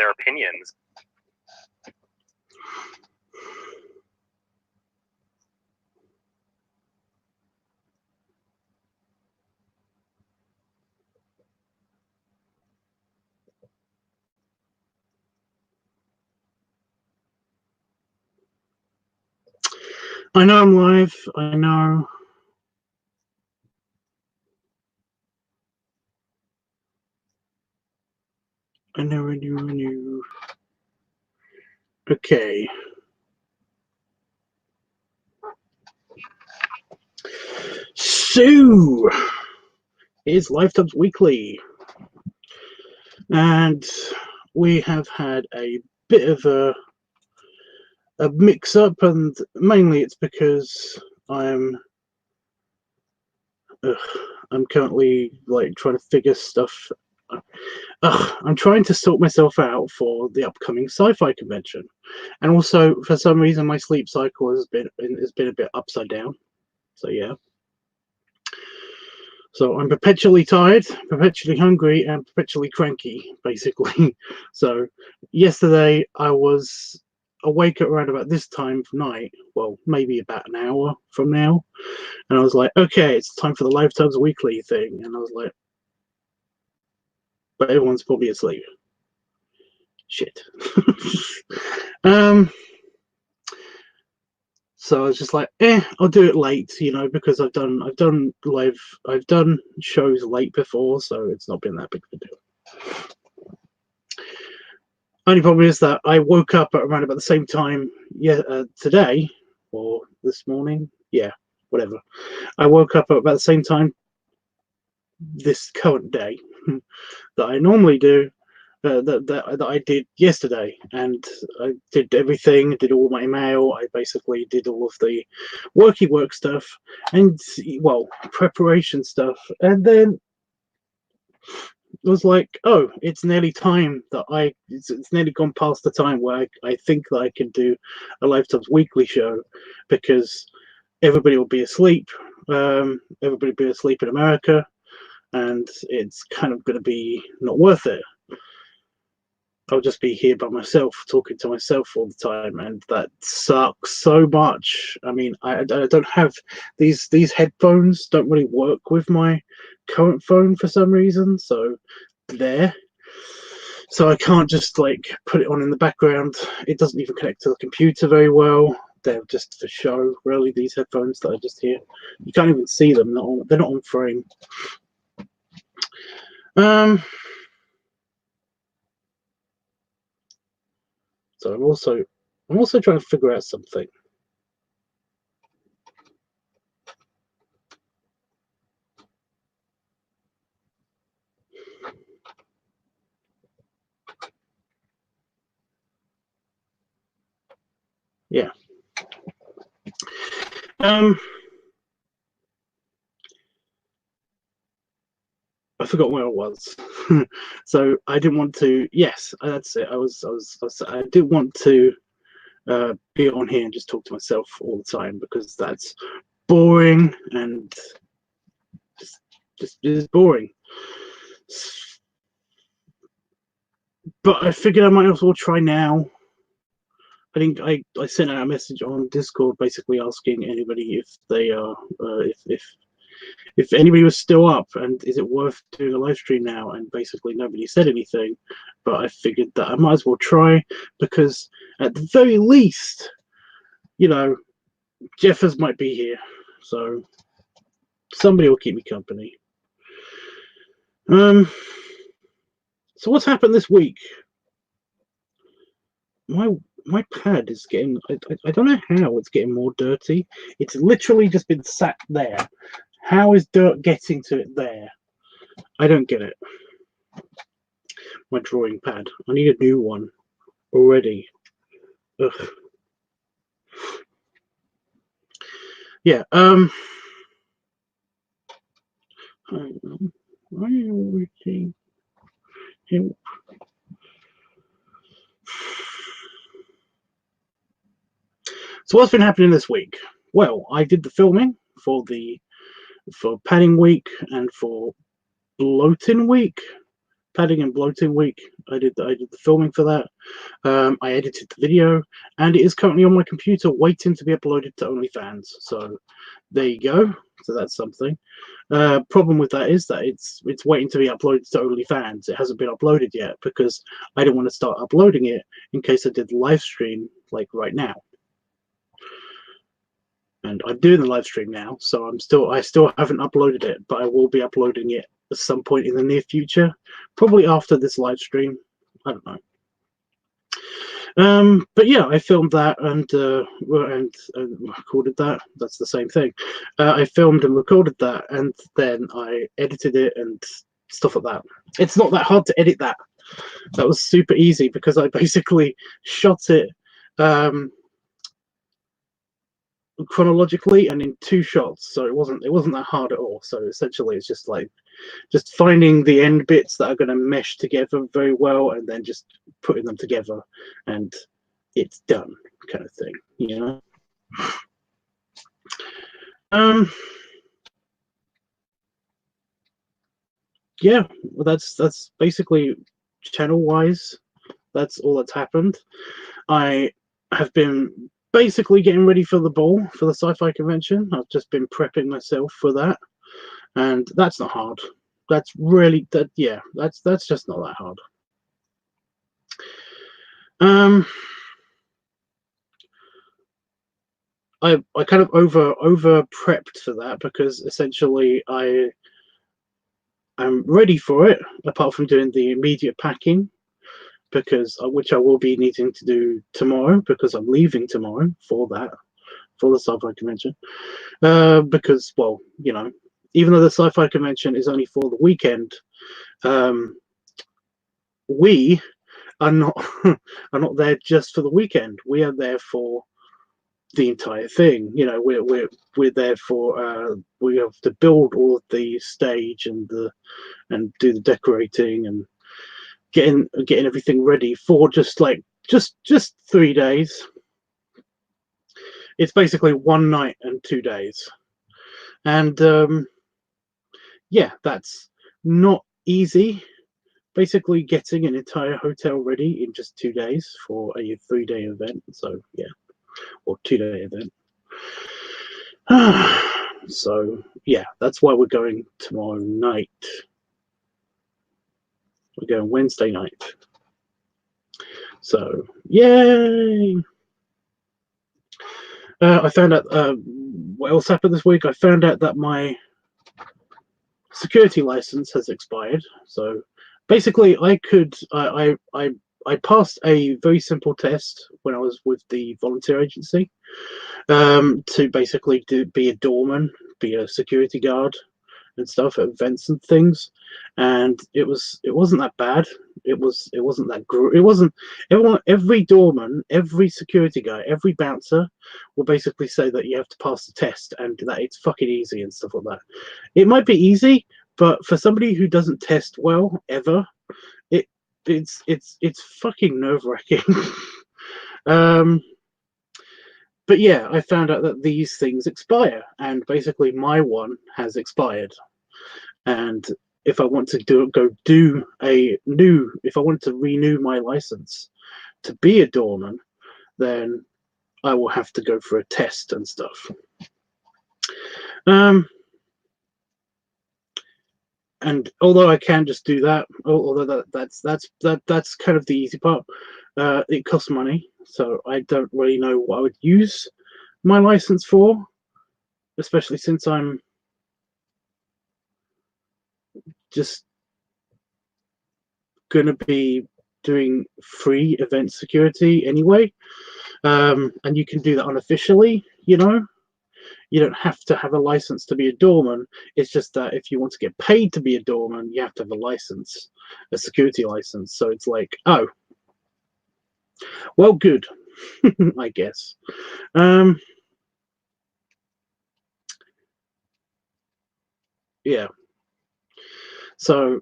their opinions. I know I'm live. I know. I knew. Okay. So, it's LiveTUBBS Weekly. And we have had a bit of a mix-up, and mainly it's because I'm currently like trying to figure stuff. I'm trying to sort myself out for the upcoming sci-fi convention, and also for some reason my sleep cycle has been a bit upside down. So yeah. So I'm perpetually tired, perpetually hungry, and perpetually cranky, basically. So yesterday I was awake at around about this time of night, well, maybe about an hour from now, and I was like, okay, it's time for the LiveTUBBS Weekly thing, and I was like, but everyone's probably asleep. Shit. So I was just like, I'll do it late, you know, because I've done shows late before, so it's not been that big of a deal. Only problem is that I woke up at around about the same time, today or this morning, whatever. I woke up at about the same time this current day that I normally do. That I did yesterday, and I did everything. Did all my email. I basically did all of the work stuff, and well, preparation stuff. And then it was like, oh, it's nearly time that it's nearly gone past the time where I think that I can do a LiveTUBBS Weekly show, because everybody will be asleep. Everybody will be asleep in America, and it's kind of going to be not worth it. I'll just be here by myself, talking to myself all the time, and that sucks so much. I mean, I don't have these headphones. Don't really work with my current phone for some reason. So I can't just like put it on in the background. It doesn't even connect to the computer very well. They're just for show, really. These headphones that I just hear, you can't even see them. They're not on frame. So I'm also trying to figure out something. Yeah. I forgot where I was. So I didn't want to. Yes, that's it. I didn't want to be on here and just talk to myself all the time, because that's boring and just boring. But I figured I might as well try now. I think I sent out a message on Discord basically asking anybody if they are if anybody was still up, and is it worth doing a live stream now, and basically nobody said anything. But I figured that I might as well try, because at the very least, you know, Jeffers might be here, so somebody will keep me company. So what's happened this week? My pad is getting, I don't know how it's getting more dirty. It's literally just been sat there. How is dirt getting to it there? I don't get it. My drawing pad. I need a new one already. Ugh. Yeah, why are you working? So what's been happening this week? Well, I did the filming for Padding Week and for Bloating Week. padding and bloating week. I did the filming for that. I edited the video, and it is currently on my computer waiting to be uploaded to OnlyFans. So there you go. So that's something. Problem with that is that it's waiting to be uploaded to OnlyFans. It hasn't been uploaded yet because I didn't want to start uploading it in case I did live stream like right now. And I'm doing the live stream now, so I still haven't uploaded it, but I will be uploading it at some point in the near future, probably after this live stream. I don't know. But yeah, I filmed that and recorded that. That's the same thing. I filmed and recorded that, and then I edited it and stuff like that. It's not that hard to edit that. That was super easy because I basically shot it chronologically and in 2 shots, so it wasn't that hard at all. So essentially it's just finding the end bits that are going to mesh together very well and then just putting them together and it's done, kind of thing, you know. Yeah, well, that's basically channel wise, that's all that's happened. I have been basically getting ready for the ball for the sci-fi convention. I've just been prepping myself for that, and that's not hard. That's really that's just not that hard. I kind of over prepped for that because essentially I'm ready for it, apart from doing the immediate packing, because which I will be needing to do tomorrow because I'm leaving tomorrow for the sci-fi convention. Because, well, you know, even though the sci-fi convention is only for the weekend, we are not are not there just for the weekend. We are there for the entire thing. You know, we're there for we have to build all of the stage and do the decorating and getting everything ready for just 3 days. It's basically 1 night and 2 days, and yeah, that's not easy. Basically getting an entire hotel ready in just 2 days for a 3-day event. So yeah, or 2-day event. So yeah, that's why we're going tomorrow night. We're going Wednesday night. So yay! I found out what else happened this week. I found out that my security license has expired. So basically, I passed a very simple test when I was with the volunteer agency to basically be a doorman, be a security guard and stuff at events and things, and it wasn't that bad. It wasn't that it wasn't every doorman, every security guy, every bouncer will basically say that you have to pass the test and that it's fucking easy and stuff like that. It might be easy, but for somebody who doesn't test well ever, it's fucking nerve-wracking. But yeah, I found out that these things expire, and basically my one has expired. And if I want to if I wanted to renew my license to be a doorman, then I will have to go for a test and stuff. And although I can just do that, although that's kind of the easy part, it costs money, so I don't really know what I would use my license for, especially since I'm just gonna be doing free event security anyway, and you can do that unofficially. You know, you don't have to have a license to be a doorman. It's just that if you want to get paid to be a doorman, you have to have a license, a security license. So it's like, oh, well, good, I guess. Yeah. So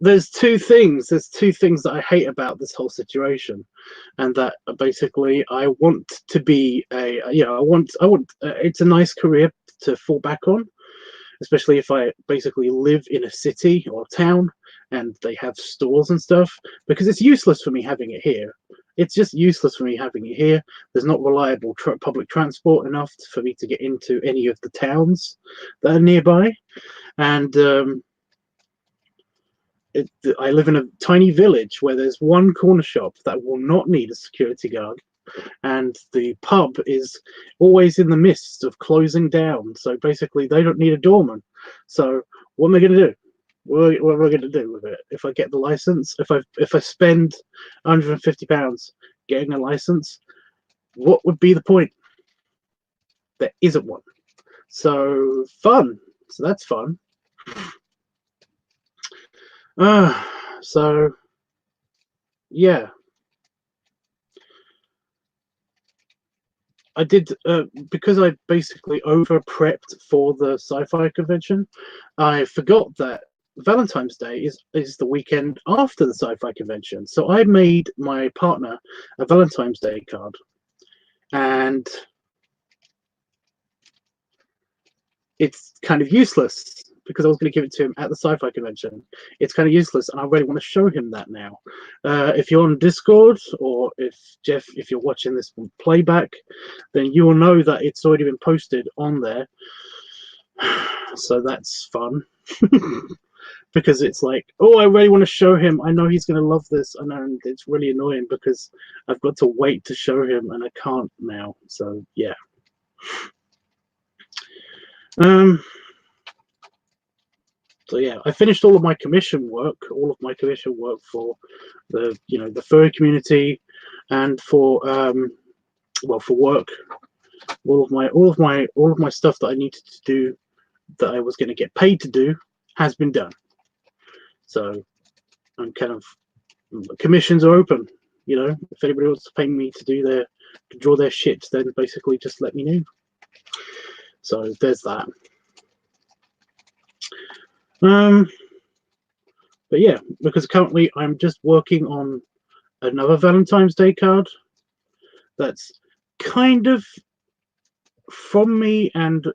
there's two things that I hate about this whole situation, and that basically I want to be I want it's a nice career to fall back on, especially if I basically live in a city or town and they have stores and stuff, because it's useless for me having it here. It's just useless for me having it here. There's not reliable public transport enough for me to get into any of the towns that are nearby. And I live in a tiny village where there's one corner shop that will not need a security guard. And the pub is always in the midst of closing down. So basically, they don't need a doorman. So what am I going to do? What am I going to do with it? If I get the license, if I spend £150 getting a license, what would be the point? There isn't one. So fun. So that's fun. So yeah. I did, because I basically over prepped for the sci-fi convention. I forgot that Valentine's Day is the weekend after the sci-fi convention. So I made my partner a Valentine's Day card, and it's kind of useless because I was going to give it to him at the sci-fi convention. It's kind of useless, and I really want to show him that now. If you're on Discord, or if Jeff, if you're watching this playback, then you will know that it's already been posted on there. So that's fun. Because it's like, oh, I really want to show him. I know he's going to love this, and it's really annoying because I've got to wait to show him, and I can't now. So yeah. So yeah, I finished all of my commission work, for the the furry community, and for for work. All of my stuff that I needed to do, that I was going to get paid to do, has been done. So I'm kind of, commissions are open. If anybody wants to pay me to draw their shit, then basically just let me know. So there's that. But yeah, because currently I'm just working on another Valentine's Day card that's kind of from me and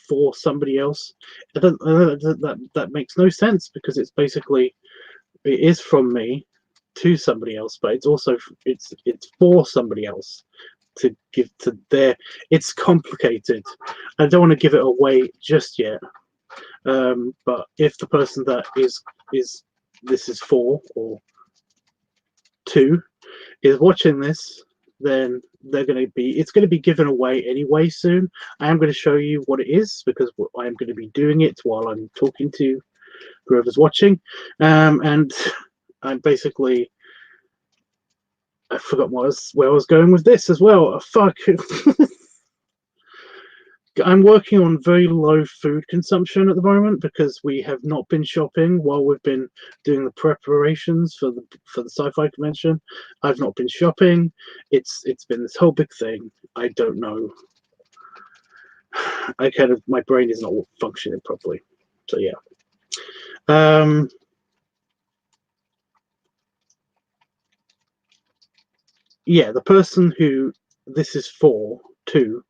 for somebody else. That makes no sense, because it is from me to somebody else, but it's also it's for somebody else to give to their. It's complicated. I don't want to give it away just yet. But if the person that is this is for, or to, is watching this, then it's going to be given away anyway soon. I am going to show you what it is, because I am going to be doing it while I'm talking to whoever's watching. And I'm basically, I forgot where I was going with this as well. Oh, fuck. I'm working on very low food consumption at the moment, because we have not been shopping while we've been doing the preparations for the sci-fi convention. I've not been shopping. It's been this whole big thing. I don't know. My brain is not functioning properly. So yeah. Yeah, the person who this is for, too,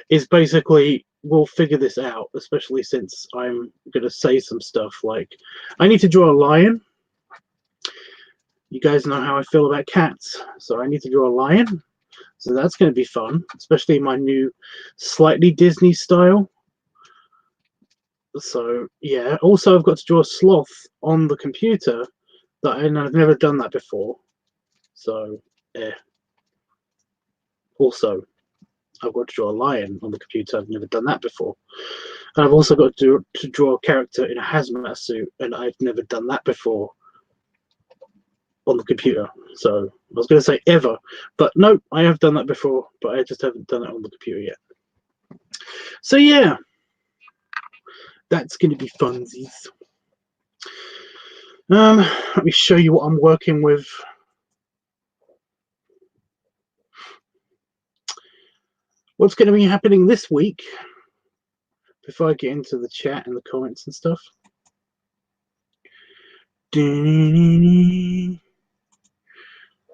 is basically, we'll figure this out, especially since I'm going to say some stuff like, I need to draw a lion. You guys know how I feel about cats, so I need to draw a lion. So that's going to be fun, especially my new slightly Disney style. So yeah, also I've got to draw a sloth on the computer, and I've never done that before. So yeah. Also, I've got to draw a lion on the computer. I've never done that before. And I've also got to draw a character in a hazmat suit, and I've never done that before on the computer. So I was going to say ever, but no, I have done that before, but I just haven't done it on the computer yet. So yeah, that's going to be funsies. Let me show you what I'm working with. What's going to be happening this week, before I get into the chat and the comments and stuff.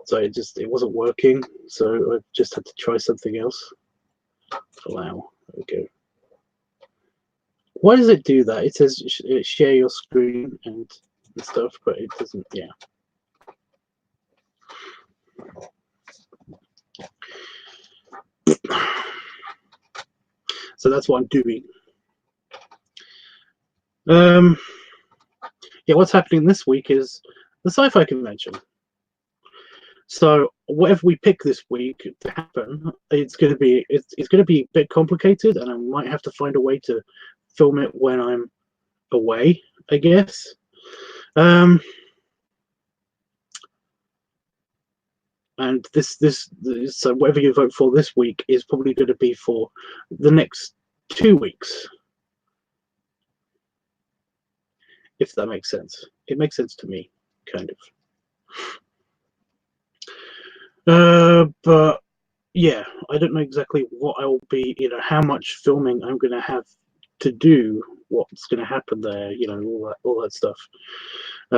So it wasn't working, so I just had to try something else. Allow. There we go. Why does it do that? It says share your screen and stuff, but it doesn't. Yeah. So that's what I'm doing. Yeah, what's happening this week is the sci-fi convention. So whatever we pick this week to happen, it's going to be a bit complicated, and I might have to find a way to film it when I'm away, I guess. And this so whatever you vote for this week is probably going to be for the next 2 weeks, if that makes sense. It makes sense to me, kind of. But yeah, I don't know exactly what I will be, how much filming I'm going to have to do, what's going to happen there, all that stuff. I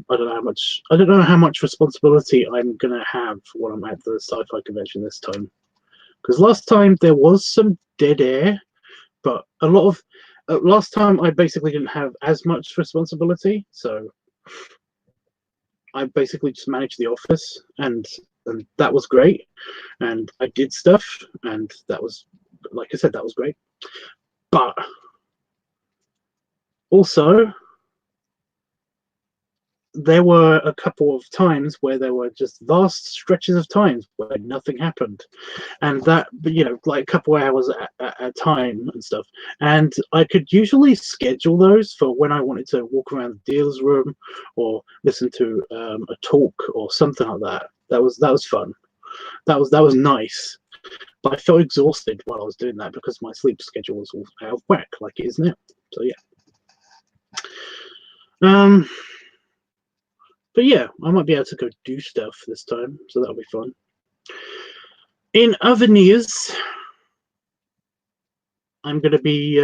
don't know how much responsibility I'm going to have when I'm at the sci-fi convention this time. Because last time there was some dead air, but a lot of last time I basically didn't have as much responsibility, so I basically just managed the office, and that was great, and I did stuff, and that was, like I said, that was great. But also, there were a couple of times where there were just vast stretches of times where nothing happened, and that, like a couple hours at a time and stuff. And I could usually schedule those for when I wanted to walk around the dealer's room or listen to a talk or something like that. That was fun. That was nice. But I felt exhausted while I was doing that because my sleep schedule was all out of whack, like it is now. So yeah. But yeah, I might be able to go do stuff this time, so that'll be fun. In other news, I'm going to be...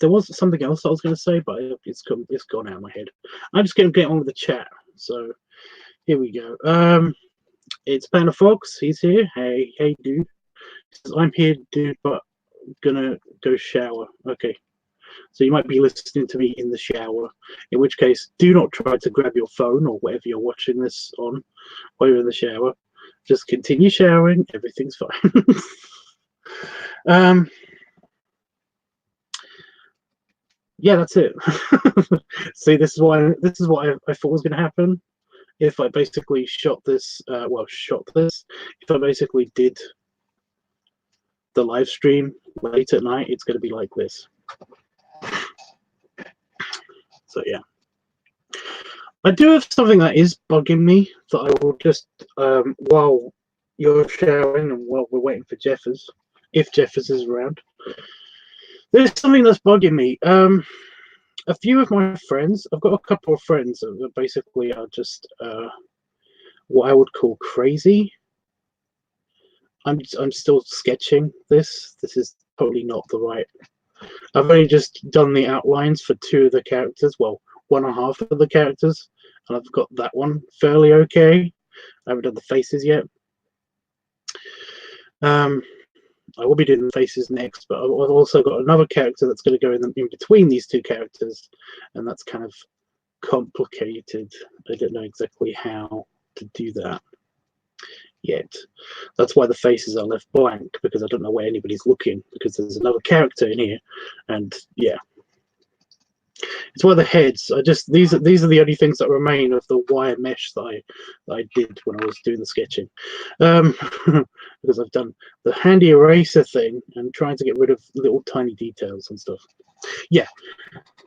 there was something else I was going to say, but it's gone out of my head. I'm just going to get on with the chat. So here we go. It's Panda Fox. He's here. Hey, dude. He says, I'm here, dude, but I'm going to go shower. Okay. So you might be listening to me in the shower, in which case do not try to grab your phone or whatever you're watching this on while you're in the shower. Just continue showering, everything's fine. Yeah, that's it. See, this is what I thought was going to happen. If I basically shot this, if I basically did the live stream late at night, it's going to be like this. So yeah, I do have something that is bugging me that I will just while you're showering and while we're waiting for Jeffers, if Jeffers is around, there's something that's bugging me. A few of my friends, I've got a couple of friends that basically are just what I would call crazy. I'm still sketching this. This is totally not the right. I've only just done the outlines for 2 of the characters. Well, 1.5 of the characters, and I've got that one fairly okay. I haven't done the faces yet. I will be doing the faces next, but I've also got another character that's going to go in between these 2 characters, and that's kind of complicated. I don't know exactly how to do that yet. That's why the faces are left blank, because I don't know where anybody's looking, because there's another character in here, and yeah. It's why the heads are just these are the only things that remain of the wire mesh that I did when I was doing the sketching, because I've done the handy eraser thing and trying to get rid of little tiny details and stuff. Yeah,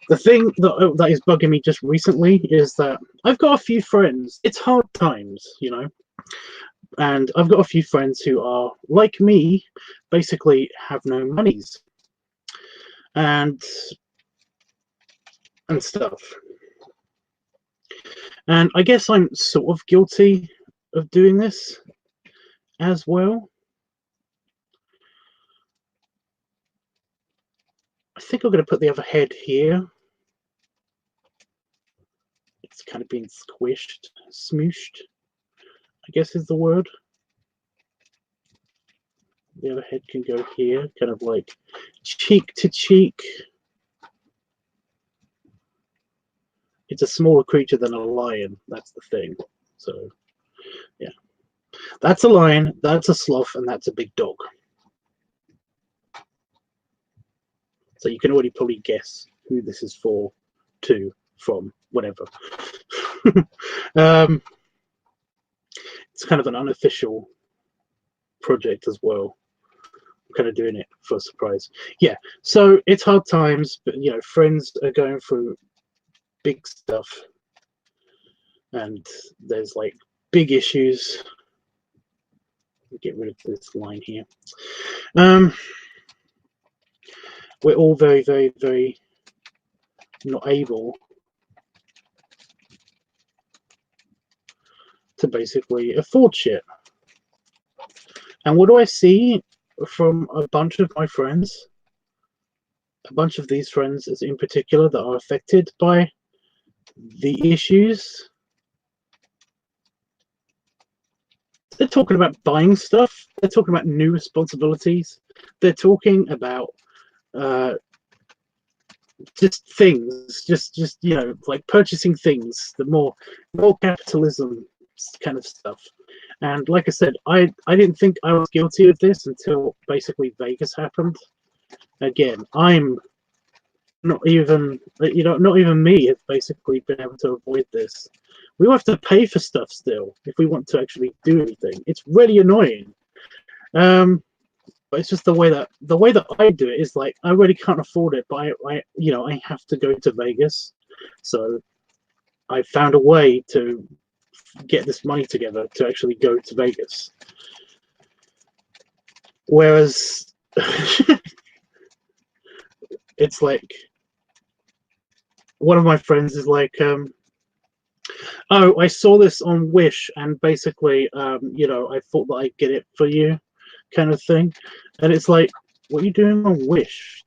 the thing that is bugging me just recently is that I've got a few friends. It's hard times, and I've got a few friends who are like me, basically have no monies and stuff. And I guess I'm sort of guilty of doing this as well. I think I'm going to put the other head here. It's kind of being squished, smooshed, I guess is the word. The other head can go here, kind of like cheek to cheek. It's a smaller creature than a lion. That's the thing. So, yeah. That's a lion, that's a sloth, and that's a big dog. So you can already probably guess who this is for, to, from, whatever. It's kind of an unofficial project as well. I'm kind of doing it for a surprise. Yeah, so it's hard times, but you know, friends are going through big stuff, and there's like big issues. Get rid of this line here. We're all very, very, very not able to basically afford shit. And what do I see from a bunch of my friends? A bunch of these friends in particular that are affected by the issues. They're talking about buying stuff. They're talking about new responsibilities. They're talking about just things, just you know, like purchasing things. The more capitalism kind of stuff. And like I said, I didn't think I was guilty of this until basically Vegas happened. Again, I'm not even, you know, not even me have basically been able to avoid this. We have to pay for stuff still if we want to actually do anything. It's really annoying. But it's just the way that I do it is like I really can't afford it, but I you know, I have to go to Vegas, so I found a way to get this money together to actually go to Vegas. Whereas it's like one of my friends is like, oh, I saw this on Wish, and basically, you know, I thought that I'd get it for you, kind of thing. And it's like, what are you doing on Wish?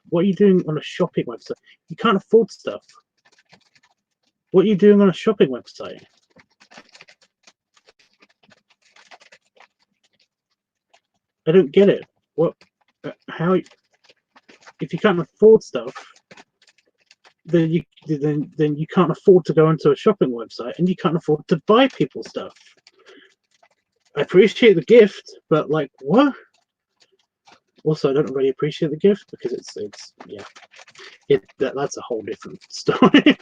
What are you doing on a shopping website? You can't afford stuff. What are you doing on a shopping website? I don't get it. What? How? If you can't afford stuff, then you can't afford to go onto a shopping website, and you can't afford to buy people stuff. I appreciate the gift, but like, what? Also, I don't really appreciate the gift because it's yeah, that's a whole different story.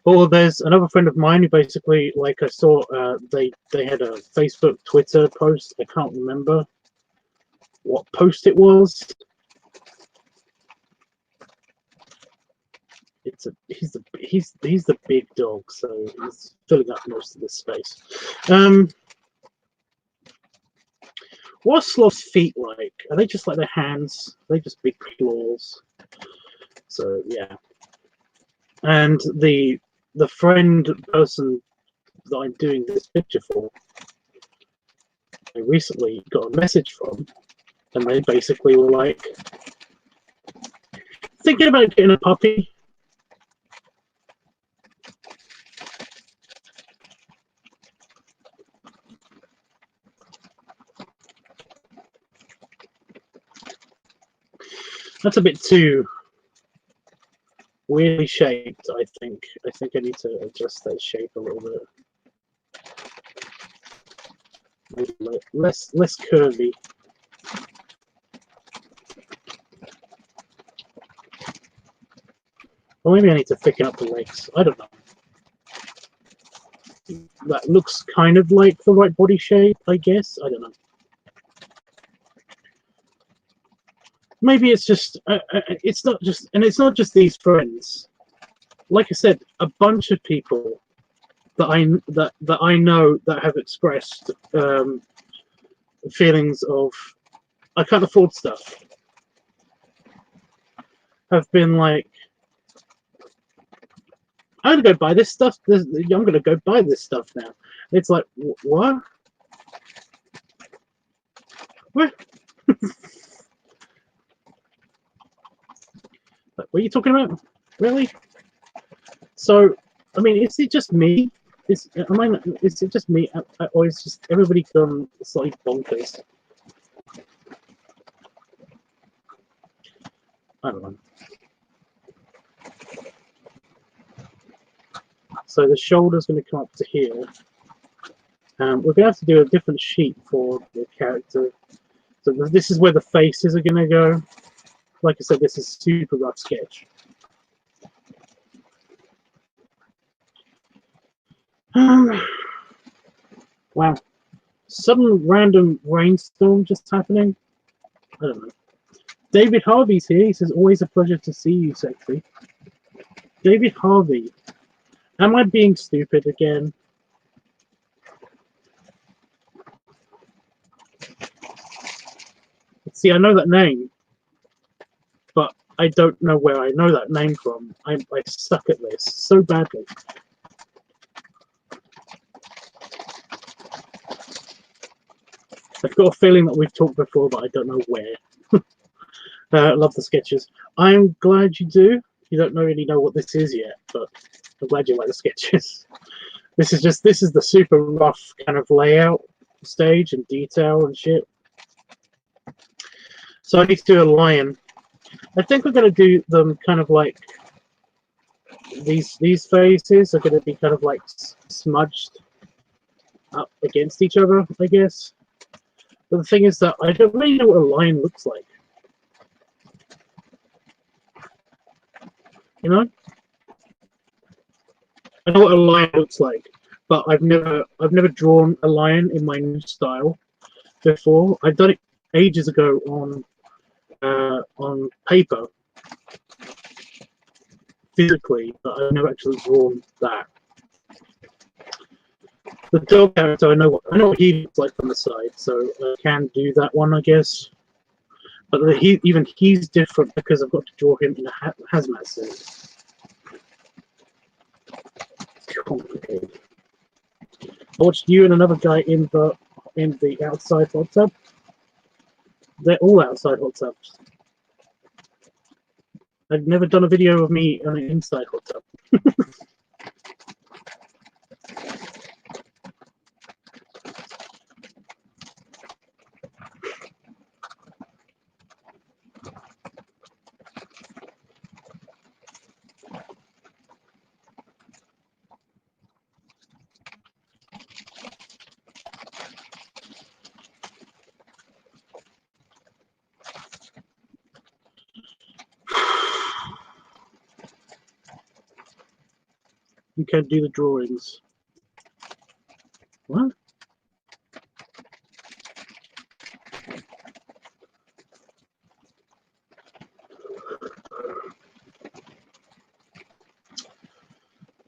Or there's another friend of mine who basically, like, I saw they had a Facebook, Twitter post. I can't remember what post it was. He's the big dog, so he's filling up most of this space. What are sloths' feet like? Are they just like their hands? Are they just big claws? So yeah. And the friend person that I'm doing this picture for, I recently got a message from, and they basically were like, thinking about getting a puppy. That's a bit too weirdly shaped, I think. I think I need to adjust that shape a little bit. Maybe less curvy. Or maybe I need to thicken up the legs. I don't know. That looks kind of like the right body shape, I guess. I don't know. Maybe it's just it's not just these friends. Like I said, a bunch of people that I know that have expressed feelings of I can't afford stuff have been like, I'm gonna go buy this stuff. I'm gonna go buy this stuff now. It's like, what? What? What are you talking about? Really? So, I mean, is it just me? Is it just me, or is just everybody gone slightly bonkers? I don't know. So the shoulder's going to come up to here. We're going to have to do a different sheet for the character. So this is where the faces are going to go. Like I said, this is a super rough sketch. Wow. Sudden random rainstorm just happening. I don't know. David Harvey's here. He says, always a pleasure to see you, sexy. David Harvey. Am I being stupid again? See, I know that name, but I don't know where I know that name from. I suck at this so badly. I've got a feeling that we've talked before, but I don't know where. Love the sketches. I'm glad you do. You don't really know what this is yet, but I'm glad you like the sketches. This is the super rough kind of layout stage and detail and shit. So I need to do a lion. I think we're going to do them kind of like these faces are going to be kind of like smudged up against each other, I guess. But the thing is that I don't really know what a lion looks like. You know? I know what a lion looks like, but I've never drawn a lion in my new style before. I've done it ages ago on paper, physically, but I've never actually drawn that. The dog character, I know what he looks like from the side, so I can do that one, I guess. But even he's different because I've got to draw him in a hazmat suit. It's complicated. I watched you and another guy in the outside hot tub. They're all outside hot tubs. I've never done a video of me on an inside hot tub. You can't do the drawings. What?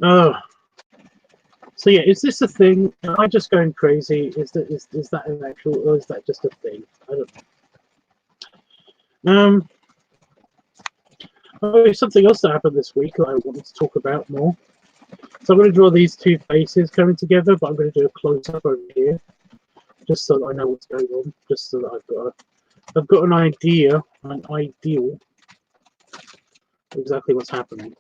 Oh. So yeah, is this a thing? Am I just going crazy? Is that an actual, or is that just a thing? I don't know. Oh, there's something else that happened this week that I wanted to talk about more. So I'm going to draw these two faces coming together, but I'm going to do a close-up over here, just so that I know what's going on, just so that I've got an idea, an ideal, of exactly what's happening.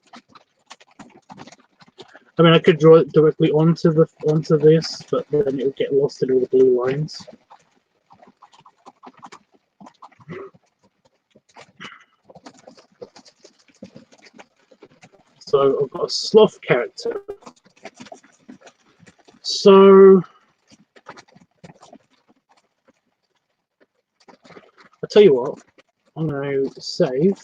I mean, I could draw it directly onto this, but then it would get lost in all the blue lines. So I've got a sloth character. So I'll tell you what, I'm going to save.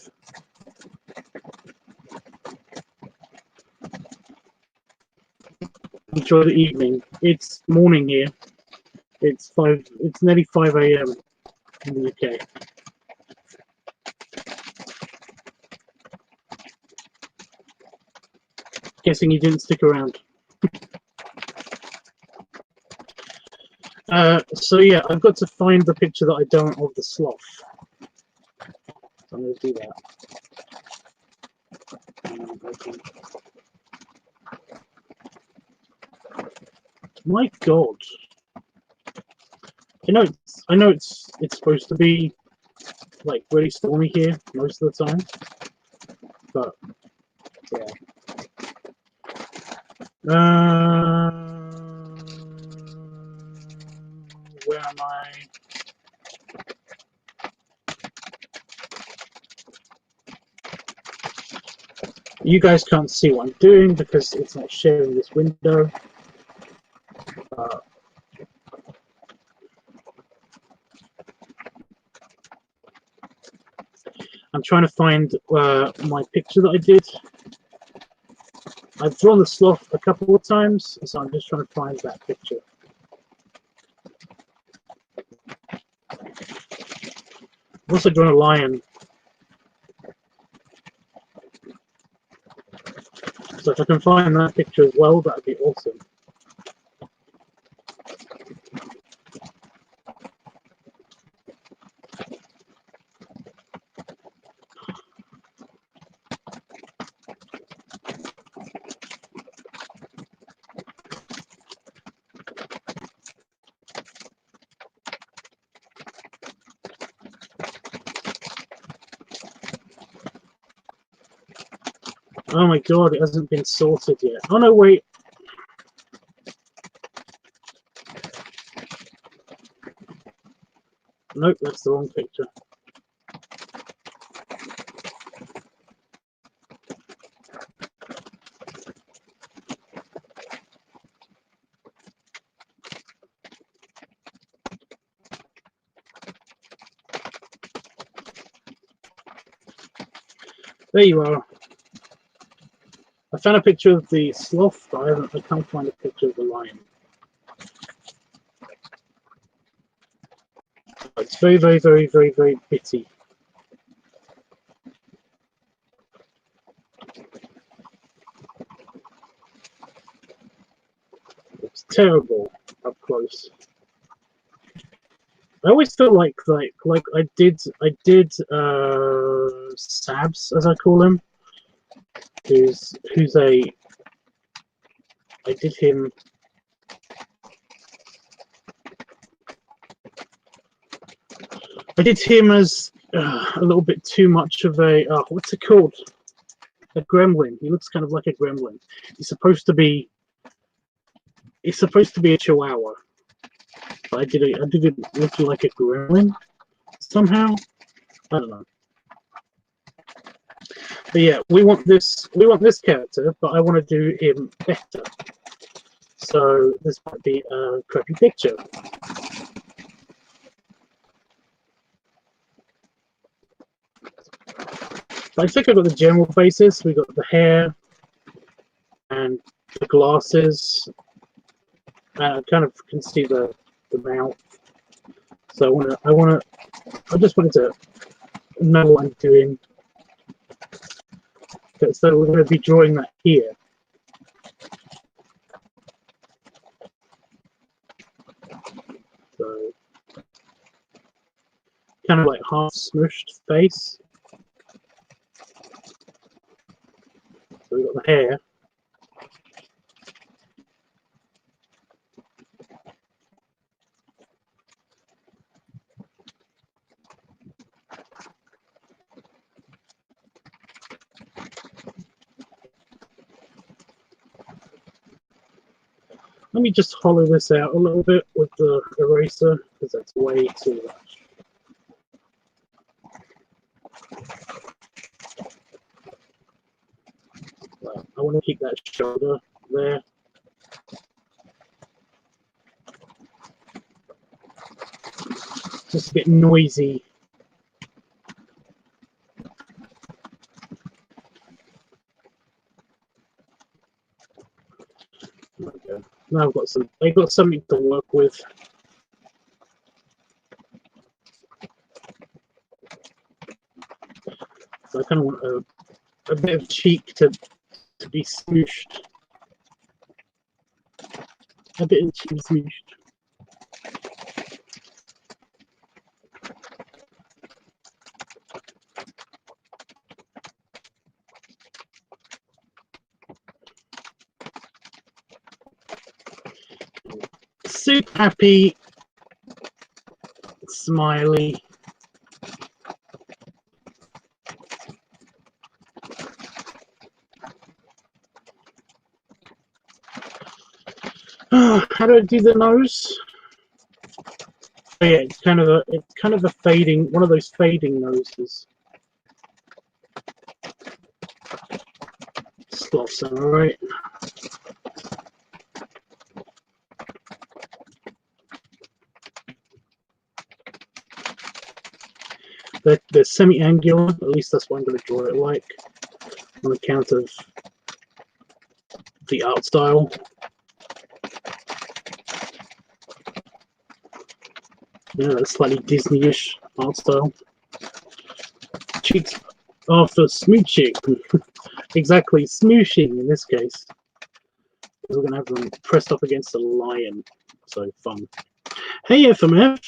Enjoy the evening. It's morning here. It's nearly 5 AM in the UK. Guessing you didn't stick around. So yeah, I've got to find the picture that I don't of the sloth. So I'm going to do that. My God, I know it's supposed to be like really stormy here most of the time, but yeah. You guys can't see what I'm doing because it's not sharing this window. I'm trying to find my picture that I did. I've drawn the sloth a couple of times, so I'm just trying to find that picture. I've also drawn a lion. So if I can find that picture as well, that would be awesome. Oh my god, it hasn't been sorted yet. Oh no, wait. Nope, that's the wrong picture. There you are. I found a picture of the sloth, but I can't find a picture of the lion. It's very, very, very, very, very bitty. It's terrible up close. I always feel like I did Sabs, as I call him, who's a I did him. I did him as a little bit too much of a what's it called? A gremlin. He looks kind of like a gremlin. He's supposed to be a chihuahua. But I did it looking like a gremlin somehow. I don't know. But yeah, we want this character, but I want to do him better. So this might be a crappy picture. But I think I've got the general basis. We got the hair and the glasses. I kind of can see the mouth. So I just wanted to know what I'm doing. So we're going to be drawing that here. So kind of like half smushed face. So we've got the hair. Let me just hollow this out a little bit with the eraser because that's way too much. I want to keep that shoulder there. Just a bit noisy. Okay. Now I've got something to work with. So I kind of want a bit of cheek to be smooshed. A bit of cheek smooshed. Super happy, smiley. How do I do the nose? Oh yeah, it's kind of a fading, one of those fading noses. gloves, am I right? They're semi-angular, at least that's what I'm going to draw it like, on account of the art style. Yeah, a slightly Disney-ish art style. Cheeks are for smooching. Exactly, smooshing in this case. Because we're going to have them pressed up against a lion. So fun. Hey FMF!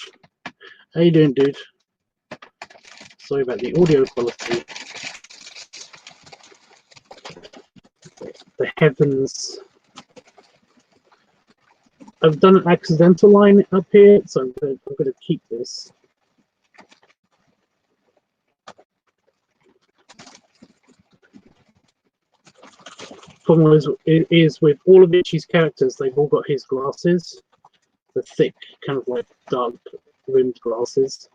How you doing, dude? Sorry about the audio quality. The heavens. I've done an accidental line up here, so I'm going to keep this. Problem is with all of Itchy's characters, they've all got his glasses, the thick, kind of like dark rimmed glasses.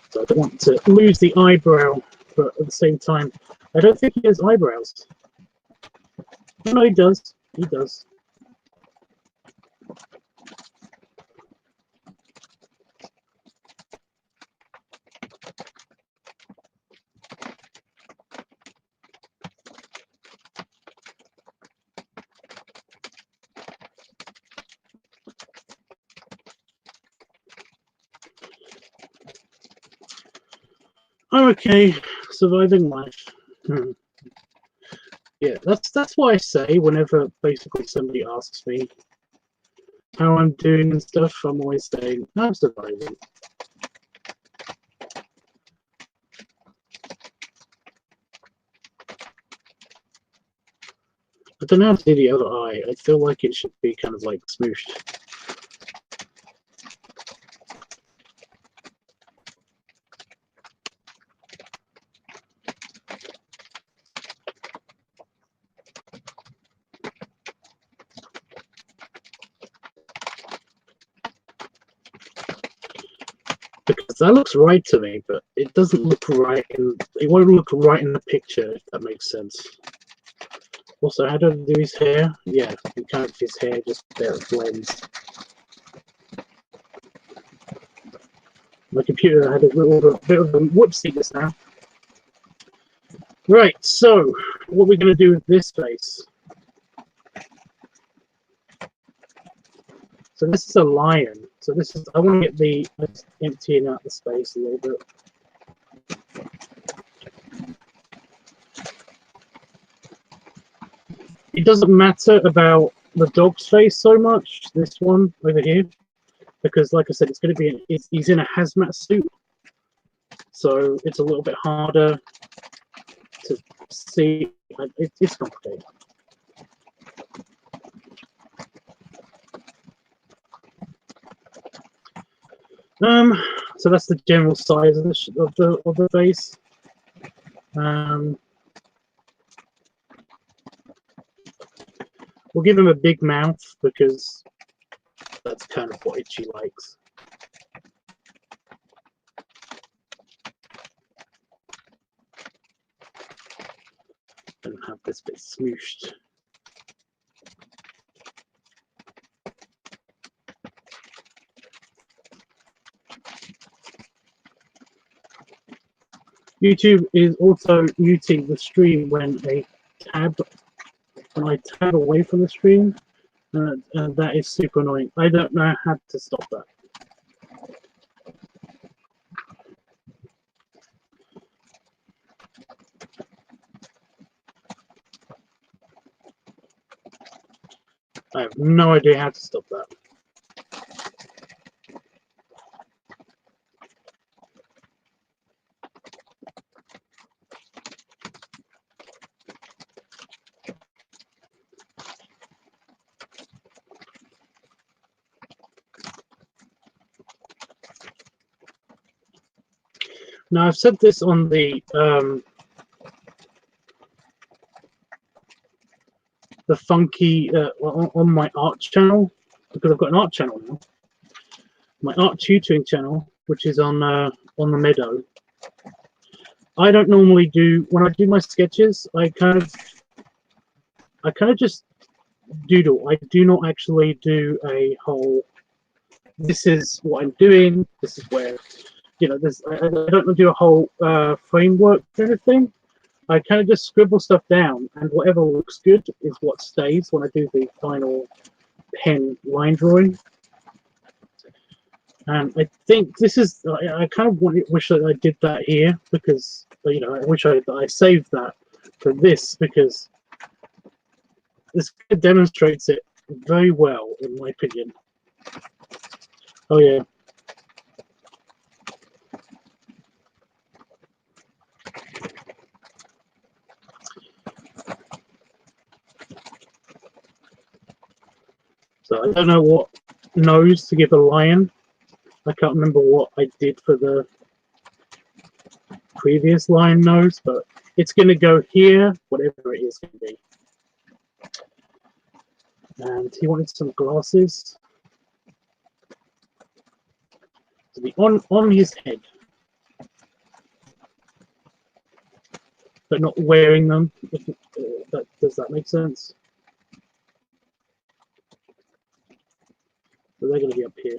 So I don't want to lose the eyebrow, but at the same time, I don't think he has eyebrows. No, he does. He does. I'm okay, surviving life. Yeah, that's what I say whenever basically somebody asks me how I'm doing and stuff. I'm always saying I'm surviving. I don't know how to do the other eye. I feel like it should be kind of like smooshed. Because that looks right to me, but it doesn't look right it won't look right in the picture, if that makes sense. Also, how do I do his hair? Yeah, kind of his hair just there it blends. My computer had a little bit of a whoopsie just now. Right, so what are we going to do with this face? So this is a lion. So this is, I want to get the emptying out the space a little bit. It doesn't matter about the dog's face so much, this one over here, because like I said, it's going to be, he's in a hazmat suit. So it's a little bit harder to see. It's complicated. So that's the general size of the face. We'll give him a big mouth because that's kind of what Itchy likes. And have this bit smooshed. YouTube is also muting the stream when I tab away from the stream, and that is super annoying. I don't know how to stop that. I have no idea how to stop that. Now, I've said this on the funky on my art channel, because I've got an art channel now. my art tutoring channel, which is on the Meadow. I don't normally do, when I do my sketches, I kind of just doodle. I do not actually do a whole, this is what I'm doing, this is where, you know, there's, I don't do a whole framework kind of thing. I kind of just scribble stuff down, and whatever looks good is what stays when I do the final pen line drawing. And I think this is, I kind of wish that I did that here, because, you know, I wish I saved that for this, because this demonstrates it very well, in my opinion. Oh yeah. So I don't know what nose to give a lion. I can't remember what I did for the previous lion nose, but it's going to go here, whatever it is going to be. And he wanted some glasses to be on his head, but not wearing them. Does that make sense? So they're going to be up here.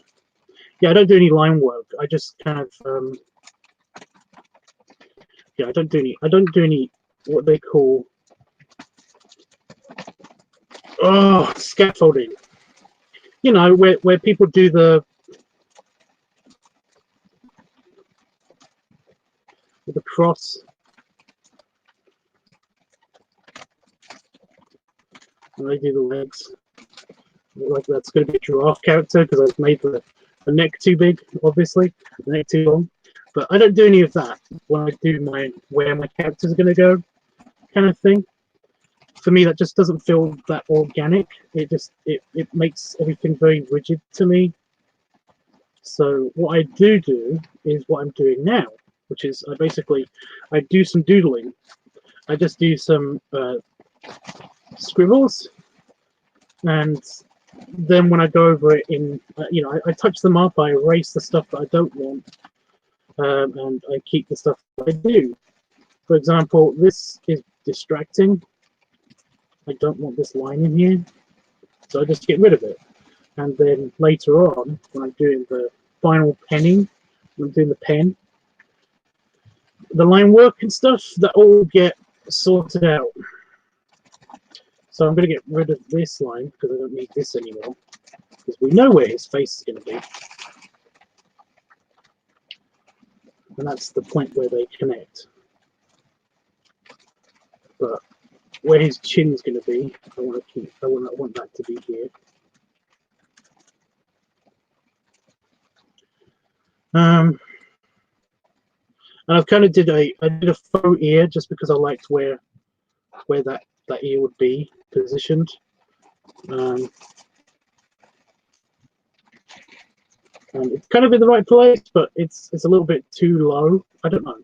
Yeah, I don't do any line work. I just kind of yeah, I don't do any what they call scaffolding. You know, where people do the cross. And they do the legs. Like that's going to be a giraffe character because I've made the neck too big, obviously, the neck too long. But I don't do any of that when I do where my characters are going to go kind of thing. For me, that just doesn't feel that organic. It makes everything very rigid to me. So what I do is what I'm doing now, which is I do some doodling. I just do some scribbles, and then when I go over it in, you know, I touch them up, I erase the stuff that I don't want, and I keep the stuff that I do. For example, this is distracting. I don't want this line in here, so I just get rid of it. And then later on, when I'm doing the final penning, when I'm doing the pen, the line work and stuff, that all get sorted out. So I'm going to get rid of this line because I don't need this anymore, because we know where his face is going to be. And that's the point where they connect. But where his chin's going to be, I want that to be here. And I've kind of I did a faux ear just because I liked where that ear would be positioned. And it's kind of in the right place, but it's a little bit too low. I don't know.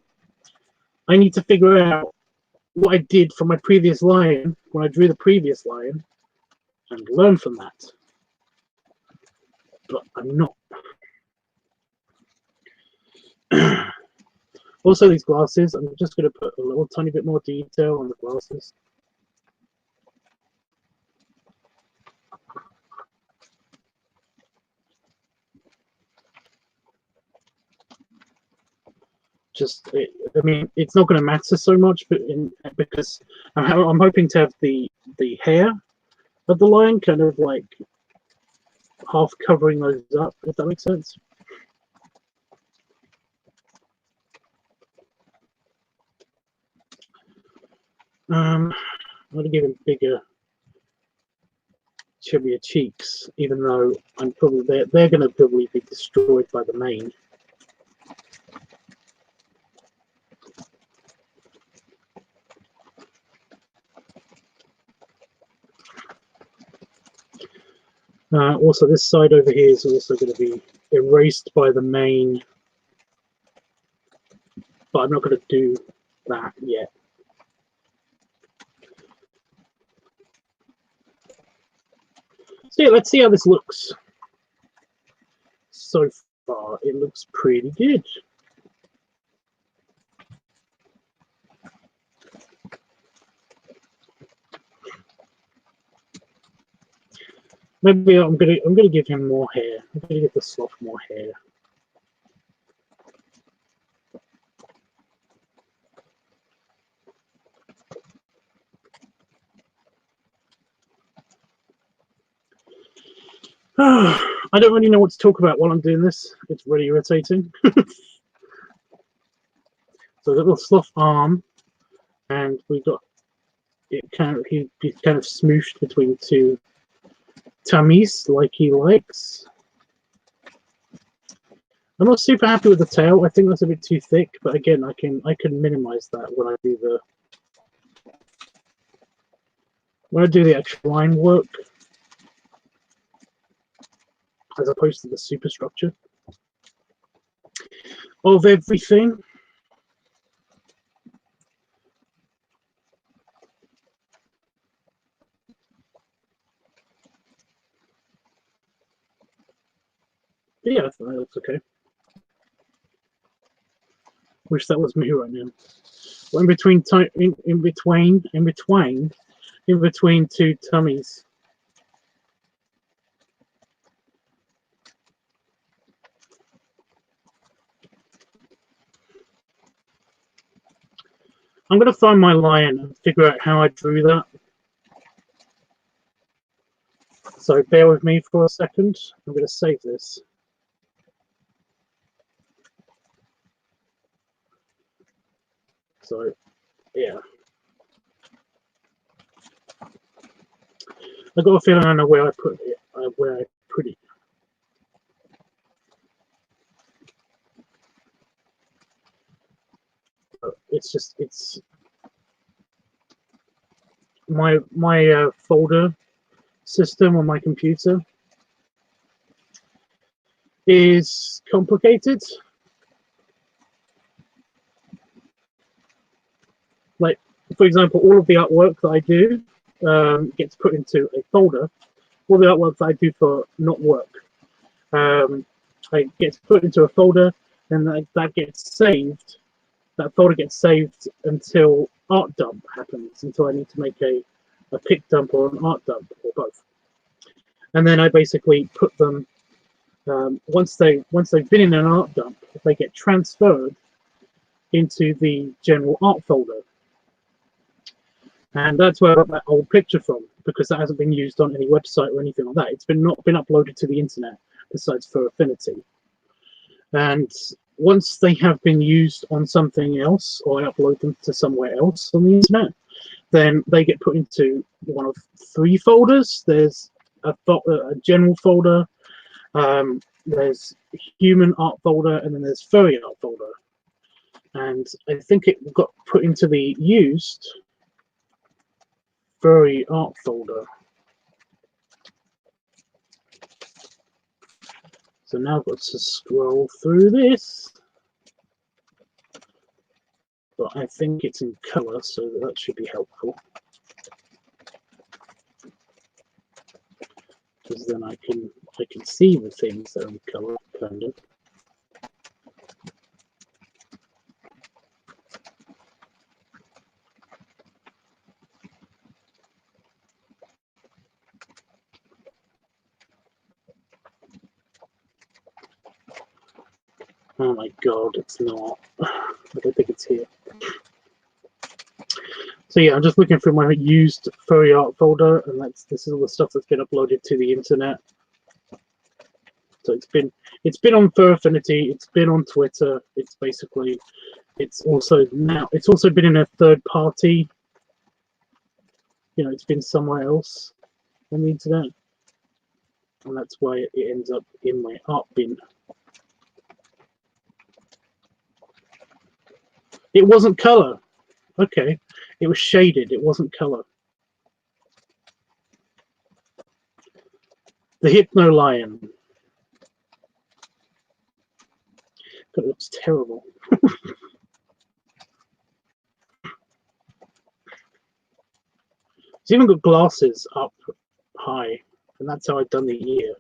I need to figure out what I did for my previous lion when I drew the previous lion and learn from that. But I'm not. Also, these glasses, I'm just going to put a little tiny bit more detail on the glasses. I mean, it's not going to matter so much, but because I'm hoping to have the hair of the lion kind of like half covering those up, if that makes sense. I'm going to give him bigger, chubbier cheeks, even though I'm probably they're going to probably be destroyed by the mane. Also, this side over here is also going to be erased by the mane, but I'm not going to do that yet. So yeah, let's see how this looks. so far it looks pretty good. Maybe I'm gonna give him more hair. I'm gonna give the sloth more hair. I don't really know what to talk about while I'm doing this. It's really irritating. So I've got the sloth arm, and we've got it he's kind of smooshed between two tummies like he likes. I'm not super happy with the tail. I think that's a bit too thick, but again, I can minimize that when I do the actual line work, as opposed to the superstructure of everything. But yeah, I think that looks okay. Wish that was me right now. Well, in between two tummies. I'm gonna find my lion and figure out how I drew that. So bear with me for a second. I'm gonna save this. So yeah. I got a feeling I know where I put it. It's my folder system on my computer is complicated. Like, for example, all of the artwork that I do gets put into a folder. All the artwork that I do for not work, it gets put into a folder, and that gets saved. That folder gets saved until art dump happens, until I need to make a pick dump or an art dump, or both. And then I basically put them, once they've been in an art dump, they get transferred into the general art folder. And that's where I got that old picture from, because that hasn't been used on any website or anything like that. It's not been uploaded to the internet, besides for Affinity. And once they have been used on something else, or I upload them to somewhere else on the internet, then they get put into one of three folders. There's a general folder, there's human art folder, and then there's furry art folder. And I think it got put into the used furry art folder. So now I've got to scroll through this. But I think it's in color, so that should be helpful. Because then I can see the things that are in color, kind of. Oh my god, it's not. I don't think it's here. So yeah, I'm just looking through my used furry art folder, and this is all the stuff that's been uploaded to the internet. So it's been on Furfinity, it's been on Twitter. It's also been in a third party. You know, it's been somewhere else on the internet, and that's why it ends up in my art bin. It wasn't color. Okay, it was shaded. It wasn't color. The Hypno Lion. God, it looks terrible. It's even got glasses up high, and that's how I've done the ear.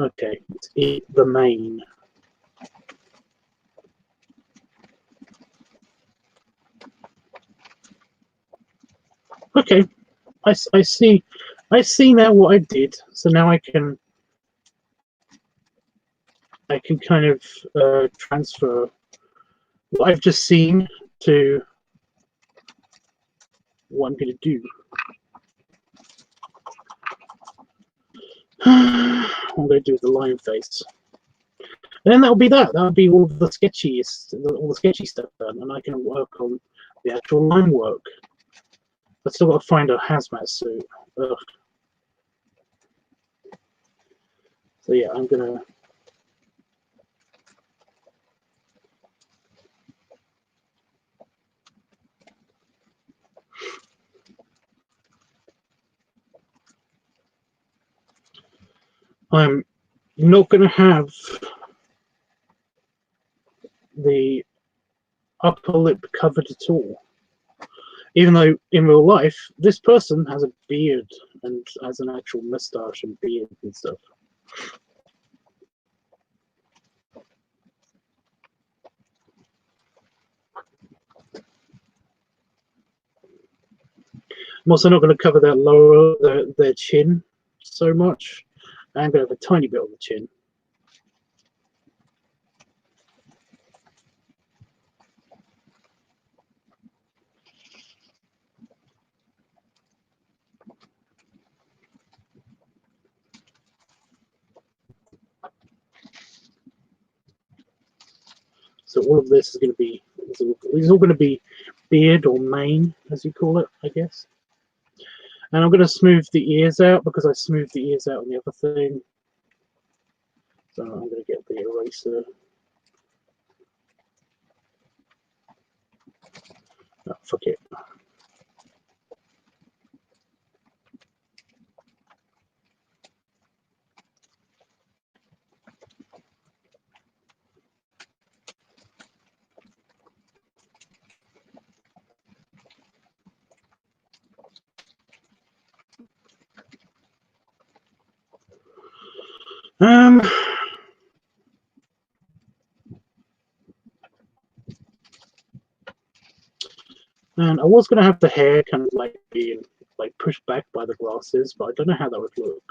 Okay, it's the main. Okay, I see now what I did. So now I can kind of transfer what I've just seen to what I'm going to do. I'm going to do the line face. And then that'll be that. That'll be all the sketchy stuff done, and I can work on the actual line work. I've still got to find a hazmat suit. Ugh. So yeah, I'm gonna. I'm not gonna have the upper lip covered at all. Even though in real life, this person has a beard and has an actual mustache and beard and stuff. I'm also not going to cover that lower, their chin so much. I'm going to have a tiny bit on the chin. So all of this is going to be, it's all going to be beard or mane, as you call it, I guess. And I'm going to smooth the ears out because I smoothed the ears out on the other thing. So I'm going to get the eraser. Oh, fuck it. And I was going to have the hair kind of like being like pushed back by the glasses, but I don't know how that would look.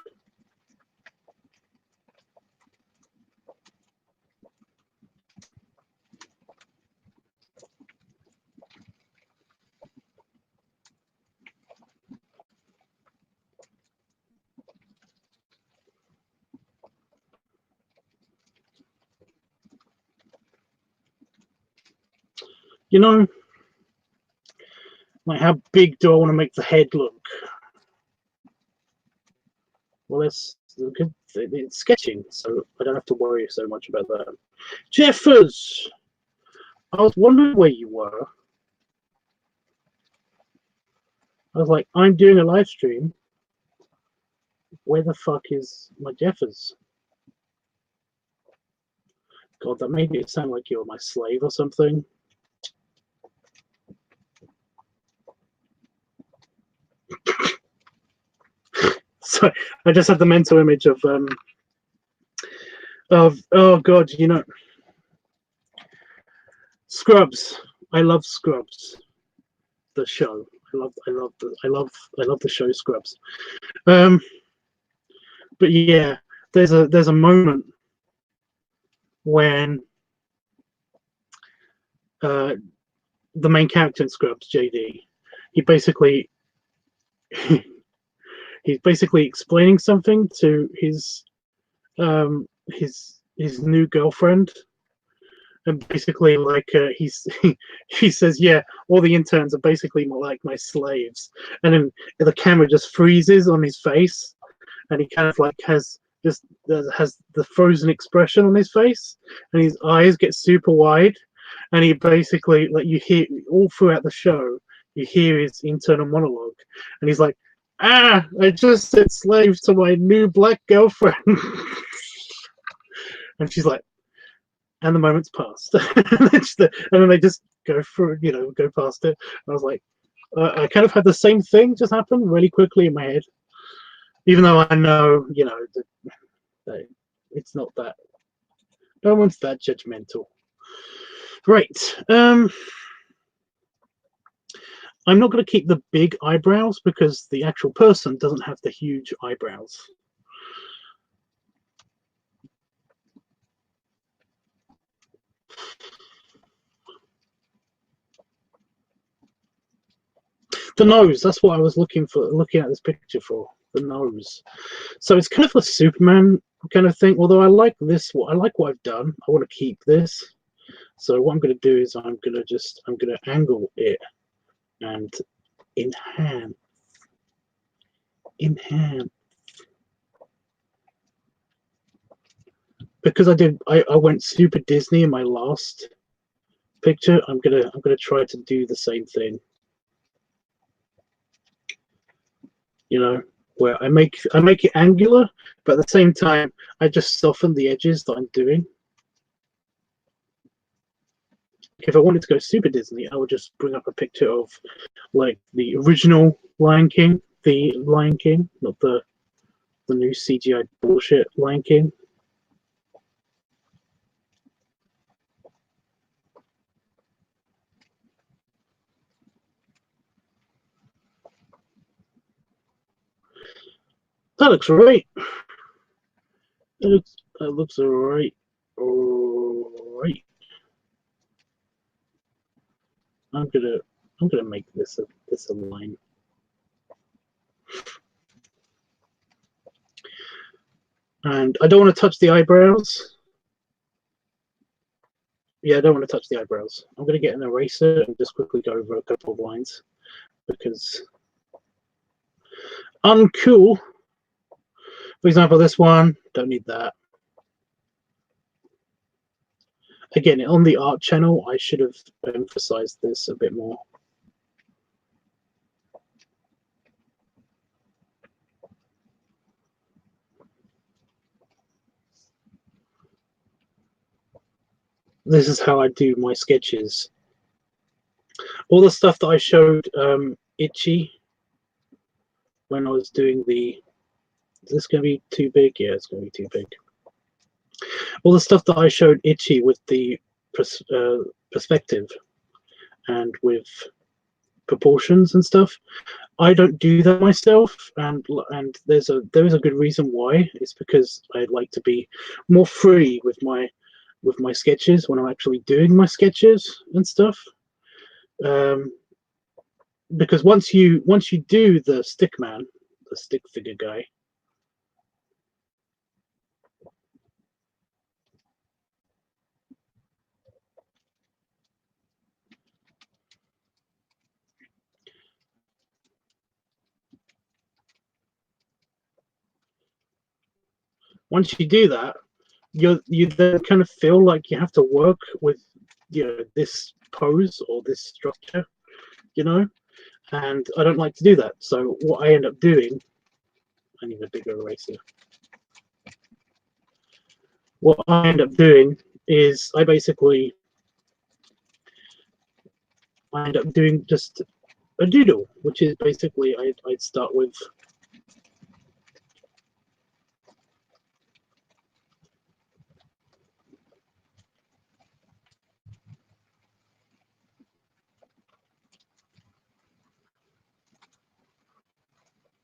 You know, like how big do I want to make the head look? Well, it's sketching, so I don't have to worry so much about that. Jeffers, I was wondering where you were. I was like, I'm doing a live stream. Where the fuck is my Jeffers? God, that made it sound like you were my slave or something. So I just had the mental image of oh god, you know, Scrubs. I love Scrubs, the show. I love the show Scrubs. But yeah, there's a moment when the main character in Scrubs, JD, he basically he's basically explaining something to his new girlfriend, and basically like he says, yeah, all the interns are basically like my slaves, and then the camera just freezes on his face, and he kind of like has the frozen expression on his face, and his eyes get super wide, and he basically, like, you hear all throughout the show, you hear his internal monologue, and he's like, I just said slave to my new black girlfriend. And she's like, and the moment's passed. And then they just go through, go past it. And I was like, I kind of had the same thing just happen really quickly in my head, even though I know, It's not that. No one's that judgmental. Right. I'm not going to keep the big eyebrows because the actual person doesn't have the huge eyebrows. The nose, that's what I was looking at this picture for. The nose. So it's kind of a Superman kind of thing, although I like this. I like what I've done. I want to keep this. So what I'm going to do is I'm going to angle it and enhance. Because I went super Disney in my last picture, I'm gonna try to do the same thing. You know, where I make it angular, but at the same time I just soften the edges that I'm doing. If I wanted to go super Disney, I would just bring up a picture of like the original Lion King, not the new CGI bullshit Lion King. That looks alright. That looks alright. Alright. I'm gonna make this a line. And I don't want to touch the eyebrows. Yeah, I don't want to touch the eyebrows. I'm going to get an eraser and just quickly go over a couple of lines because uncool. For example, this one, don't need that. Again, on the art channel, I should have emphasized this a bit more. This is how I do my sketches. All the stuff that I showed Itchy when I was doing the... Is this going to be too big? Yeah, it's going to be too big. All the stuff that I showed Itchy with the perspective and with proportions and stuff, I don't do that myself, and there is a good reason why. It's because I like to be more free with my sketches when I'm actually doing my sketches and stuff. Because once you do the stick man, the stick figure guy, once you do that, you then kind of feel like you have to work with, you know, this pose or this structure, you know, and I don't like to do that. So what I end up doing, I need a bigger eraser. What I end up doing is I end up doing just a doodle, which is basically I'd start with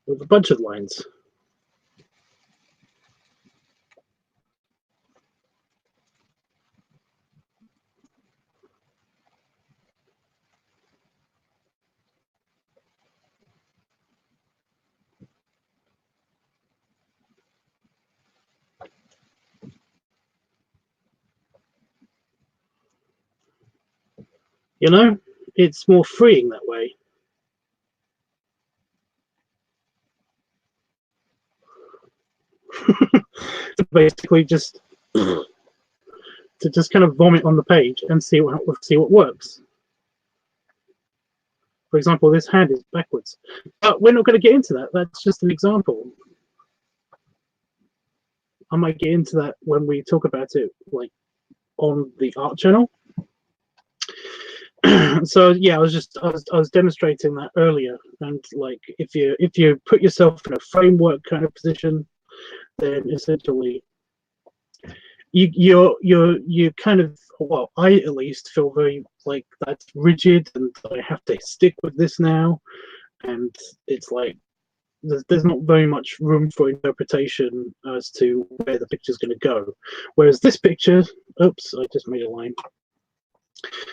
a bunch of lines. You know, it's more freeing that way. To basically just kind of vomit on the page and see what works. For example, this hand is backwards, but we're not going to get into that. That's just an example. I might get into that when we talk about it, like on the art channel. So yeah, I was demonstrating that earlier, and like if you put yourself in a framework kind of position, then essentially you kind of, well, I at least feel very like that's rigid, and I have to stick with this now, and it's like there's not very much room for interpretation as to where the picture's going to go. Whereas this picture, oops, I just made a line.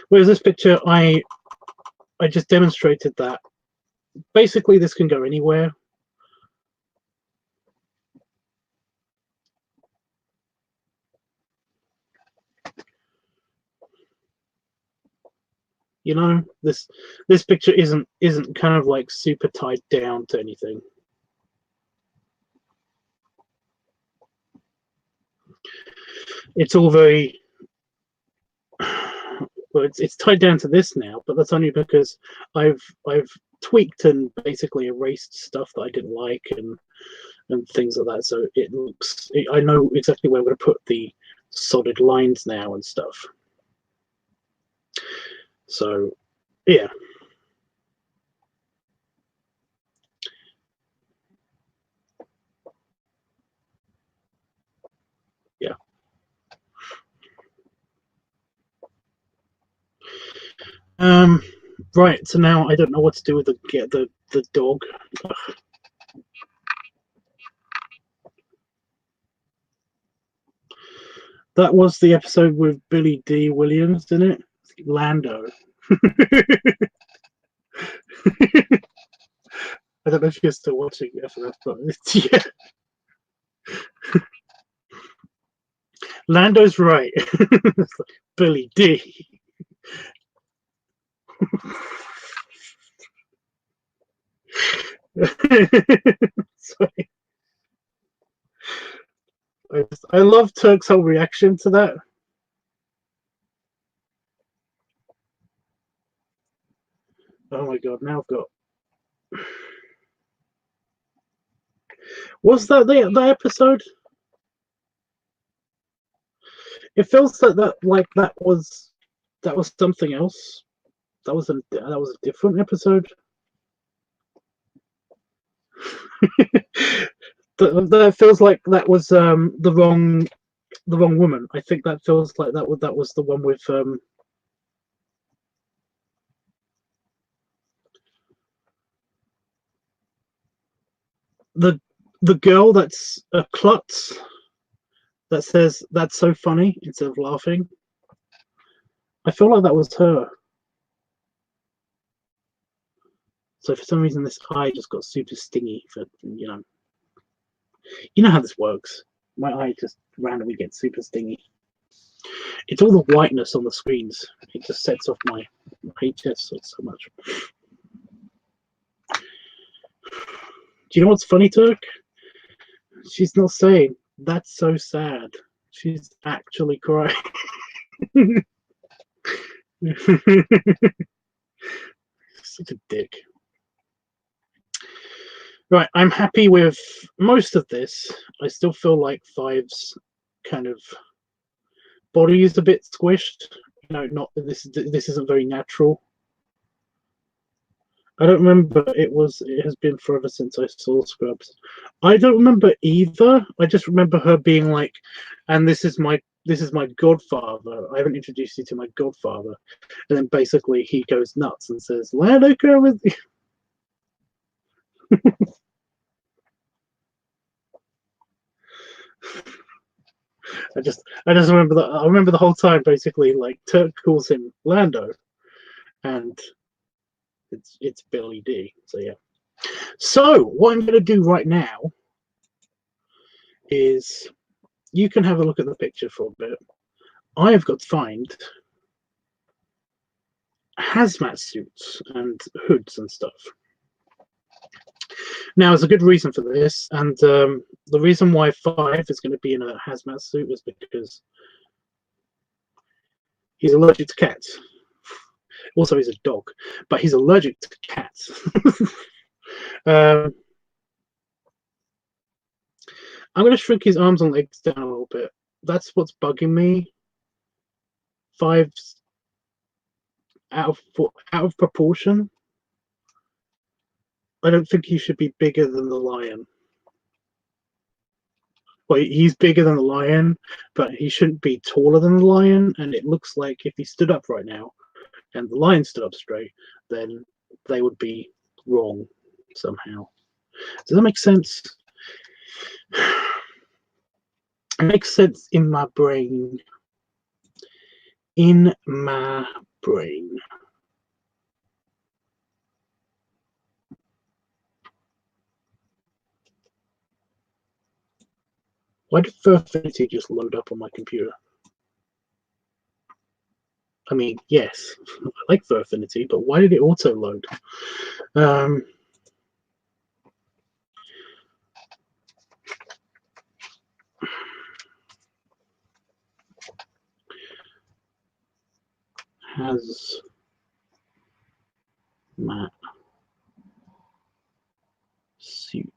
Whereas this picture, I just demonstrated that basically this can go anywhere. You know, this picture isn't kind of like super tied down to anything. It's all very well, it's tied down to this now, but that's only because I've tweaked and basically erased stuff that I didn't like and things like that. So it looks, I know exactly where I'm going to put the solid lines now and stuff. So yeah. Yeah. Right, so now I don't know what to do with the dog. Ugh. That was the episode with Billy D. Williams, didn't it? Lando. I don't know if you're still watching FNF, but yeah. Lando's right. Billy D. Sorry. I love Turk's whole reaction to that. Oh my god, now I've got. Was that the episode? It feels like that was something else. That was a different episode. That feels like that was the wrong woman. I think that feels like that was the one with the girl that's a klutz that says that's so funny instead of laughing. I feel like that was her. So for some reason this eye just got super stingy for you know how this works. My eye just randomly gets super stingy. It's all the whiteness on the screens. It just sets off my HS so much. Do you know what's funny, Turk? She's not saying that's so sad. She's actually crying. Such a dick. Right, I'm happy with most of this. I still feel like Five's kind of body is a bit squished. You know, not this isn't very natural. I don't remember. It has been forever since I saw Scrubs. I don't remember either. I just remember her being like, and this is my godfather. I haven't introduced you to my godfather. And then basically he goes nuts and says, let her go with you. I just remember that. I remember the whole time basically like Turk calls him Lando, and it's Billy D. So yeah. So what I'm going to do right now is you can have a look at the picture for a bit. I have got to find hazmat suits and hoods and stuff. Now, there's a good reason for this, and the reason why Five is going to be in a hazmat suit is because he's allergic to cats. Also, he's a dog, but he's allergic to cats. I'm going to shrink his arms and legs down a little bit. That's what's bugging me. Five's out of proportion. I don't think he should be bigger than the lion. Well, he's bigger than the lion, but he shouldn't be taller than the lion. And it looks like if he stood up right now and the lion stood up straight, then they would be wrong somehow. Does that make sense? It makes sense in my brain. In my brain. Why did Furfinity just load up on my computer? I mean, yes, I like Furfinity, but why did it auto load? Has Matt suit.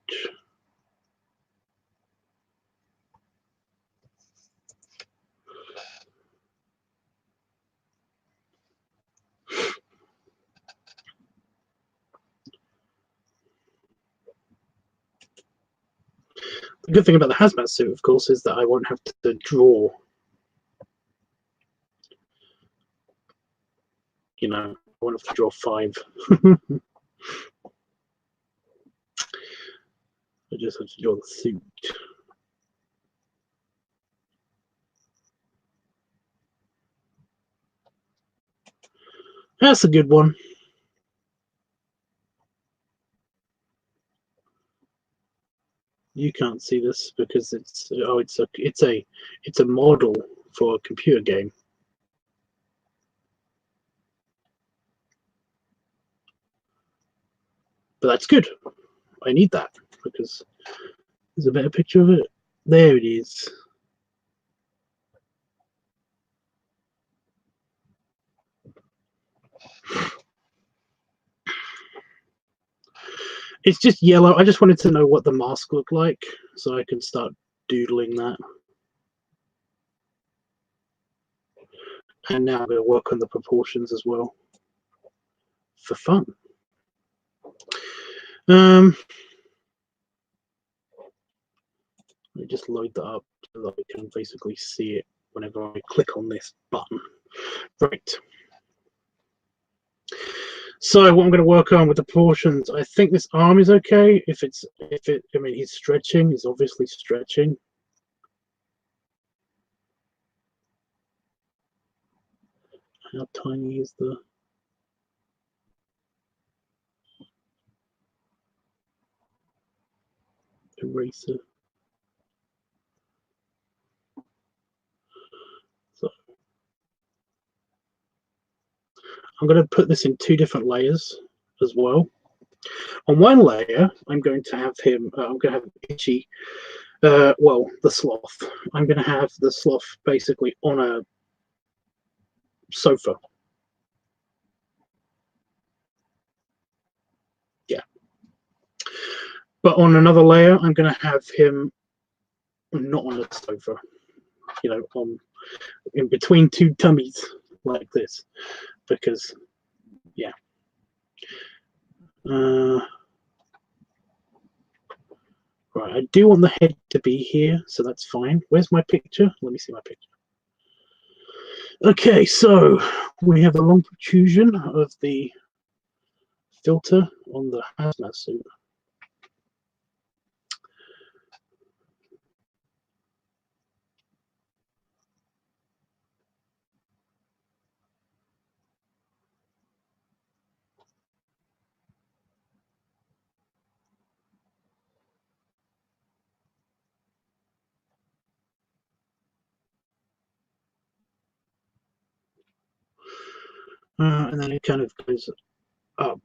The good thing about the hazmat suit, of course, is that I won't have to draw. You know, I won't have to draw 5. I just have to draw the suit. That's a good one. You can't see this because it's a model for a computer game. But that's good. I need that because there's a better picture of it. There it is. It's just yellow. I just wanted to know what the mask looked like so I can start doodling that. And now I'm going to work on the proportions as well for fun. Let me just load that up so that I can basically see it whenever I click on this button. Right. So what I'm going to work on with the proportions, I think this arm is okay. I mean, he's stretching. He's obviously stretching. How tiny is the eraser? So I'm going to put this in 2 different layers as well. On one layer, I'm going to have him. I'm going to have Itchy. Well, the sloth. I'm going to have the sloth basically on a sofa. Yeah. But on another layer, I'm going to have him not on a sofa. You know, on in between 2 tummies like this, because yeah. Right, I do want the head to be here, so that's fine. Where's my picture? Let me see my picture. Okay, so we have the long protrusion of the filter on the hazmat suit. And then it kind of goes up.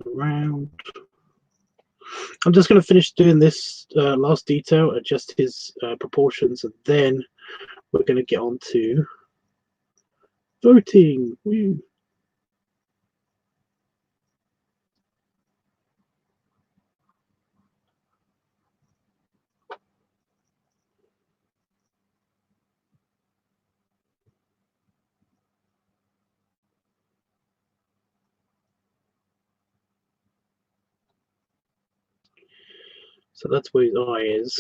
Around. I'm just going to finish doing this last detail, adjust his proportions, and then we're going to get on to voting. Woo. So that's where his eye is.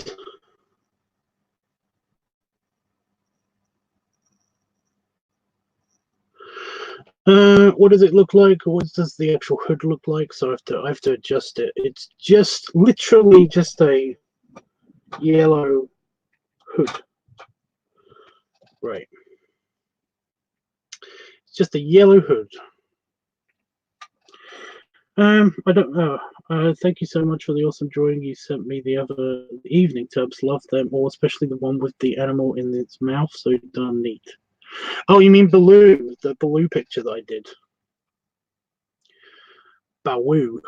What does it look like? What does the actual hood look like? So I have to adjust it. It's just literally just a yellow hood. Right. It's just a yellow hood. I don't know. Thank you so much for the awesome drawing you sent me the other evening, Tubbs. Love them all, especially the one with the animal in its mouth. So darn neat. Oh, you mean Baloo? The Baloo picture that I did. Baloo.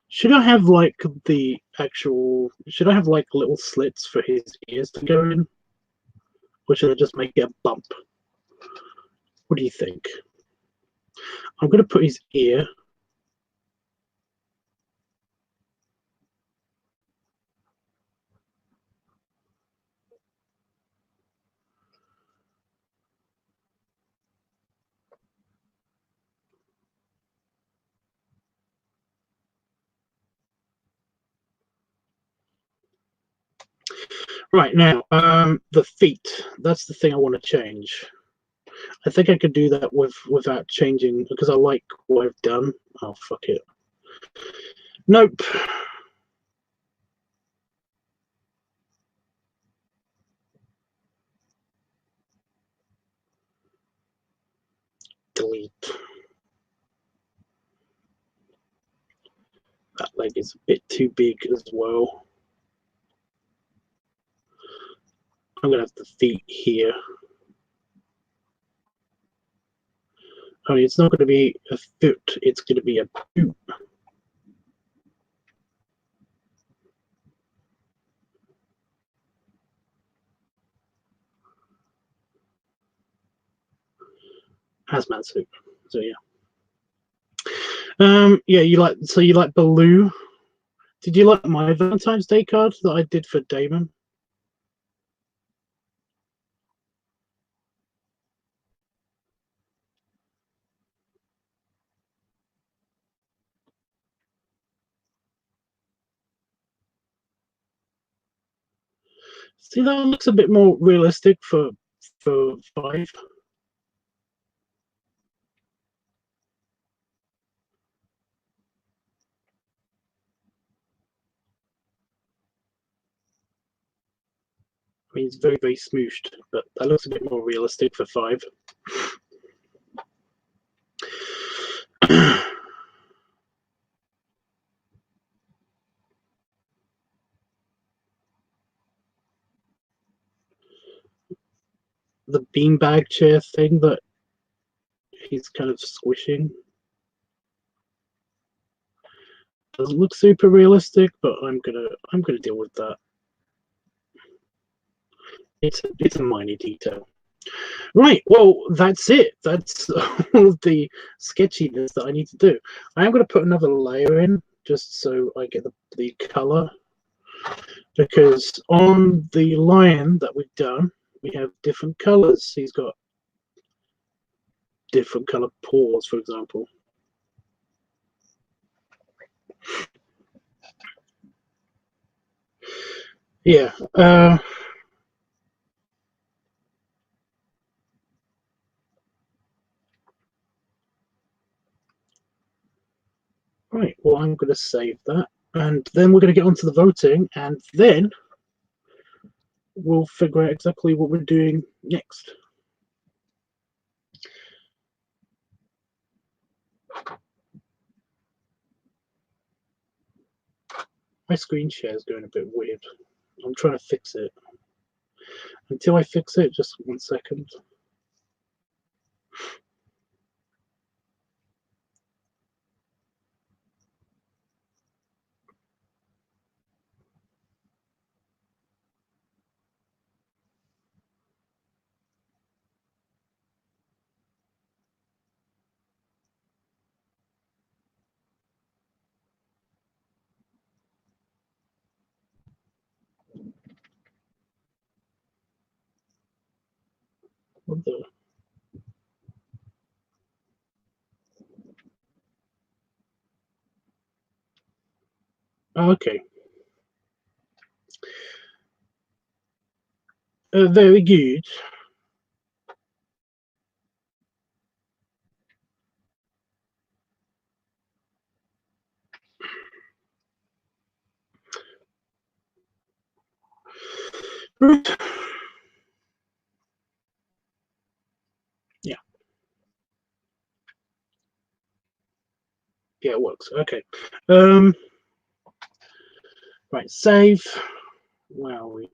Should I have like the actual? Should I have like little slits for his ears to go in, or should I just make it a bump? What do you think? I'm gonna put his ear. Right now, the feet. That's the thing I want to change. I think I could do that without changing because I like what I've done. Oh fuck it. Nope. Delete. That leg is a bit too big as well. I'm gonna have the feet here. Only it's not going to be a foot, it's going to be a boot. Hazmat suit. So yeah. Yeah, you like Baloo? Did you like my Valentine's Day card that I did for Damon? See, that looks a bit more realistic for 5. I mean, it's very, very smooshed, but that looks a bit more realistic for 5. The beanbag chair thing that he's kind of squishing doesn't look super realistic, but I'm gonna deal with that. It's a minor detail. Right, well, that's it. That's all of the sketchiness that I need to do. I am going to put another layer in just so I get the color, because on the lion that we've done, we have different colors. He's got different color paws, for example. Yeah. Right, well, I'm going to save that. And then we're going to get onto the voting, and then we'll figure out exactly what we're doing next. My screen share is going a bit weird. I'm trying to fix it. Until I fix it, just 1 second. What the? Okay. Very good. Right. Yeah. Yeah, it works. Okay. Right, save. Where are we?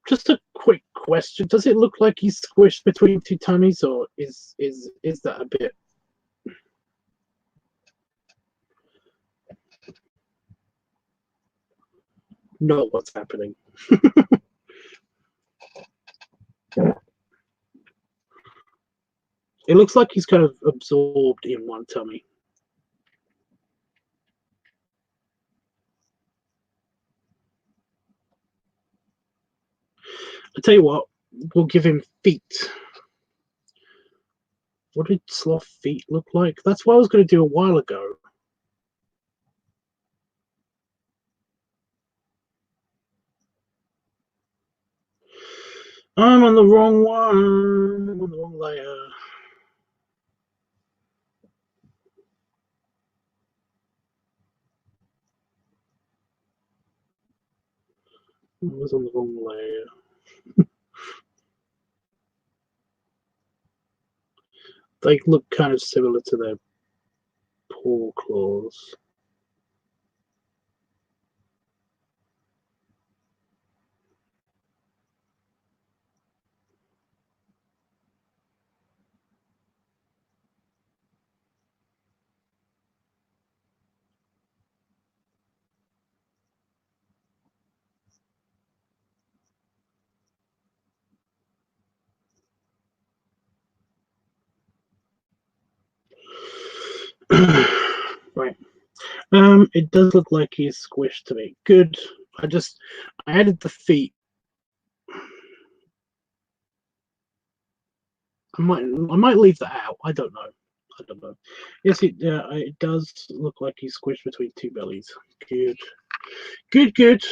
Just a quick question. Does it look like he's squished between two tummies, or is that a bit? Not what's happening. It looks like he's kind of absorbed in one tummy. I tell you what, we'll give him feet. What did sloth feet look like? That's what I was going to do a while ago. I'm on the wrong one. I'm on the wrong layer. I was on the wrong layer. They look kind of similar to their paw claws. Right. It does look like he's squished to me. Good. I added the feet. I might leave that out. I don't know. I don't know. Yes, it does look like he's squished between two bellies. Good. Good, good.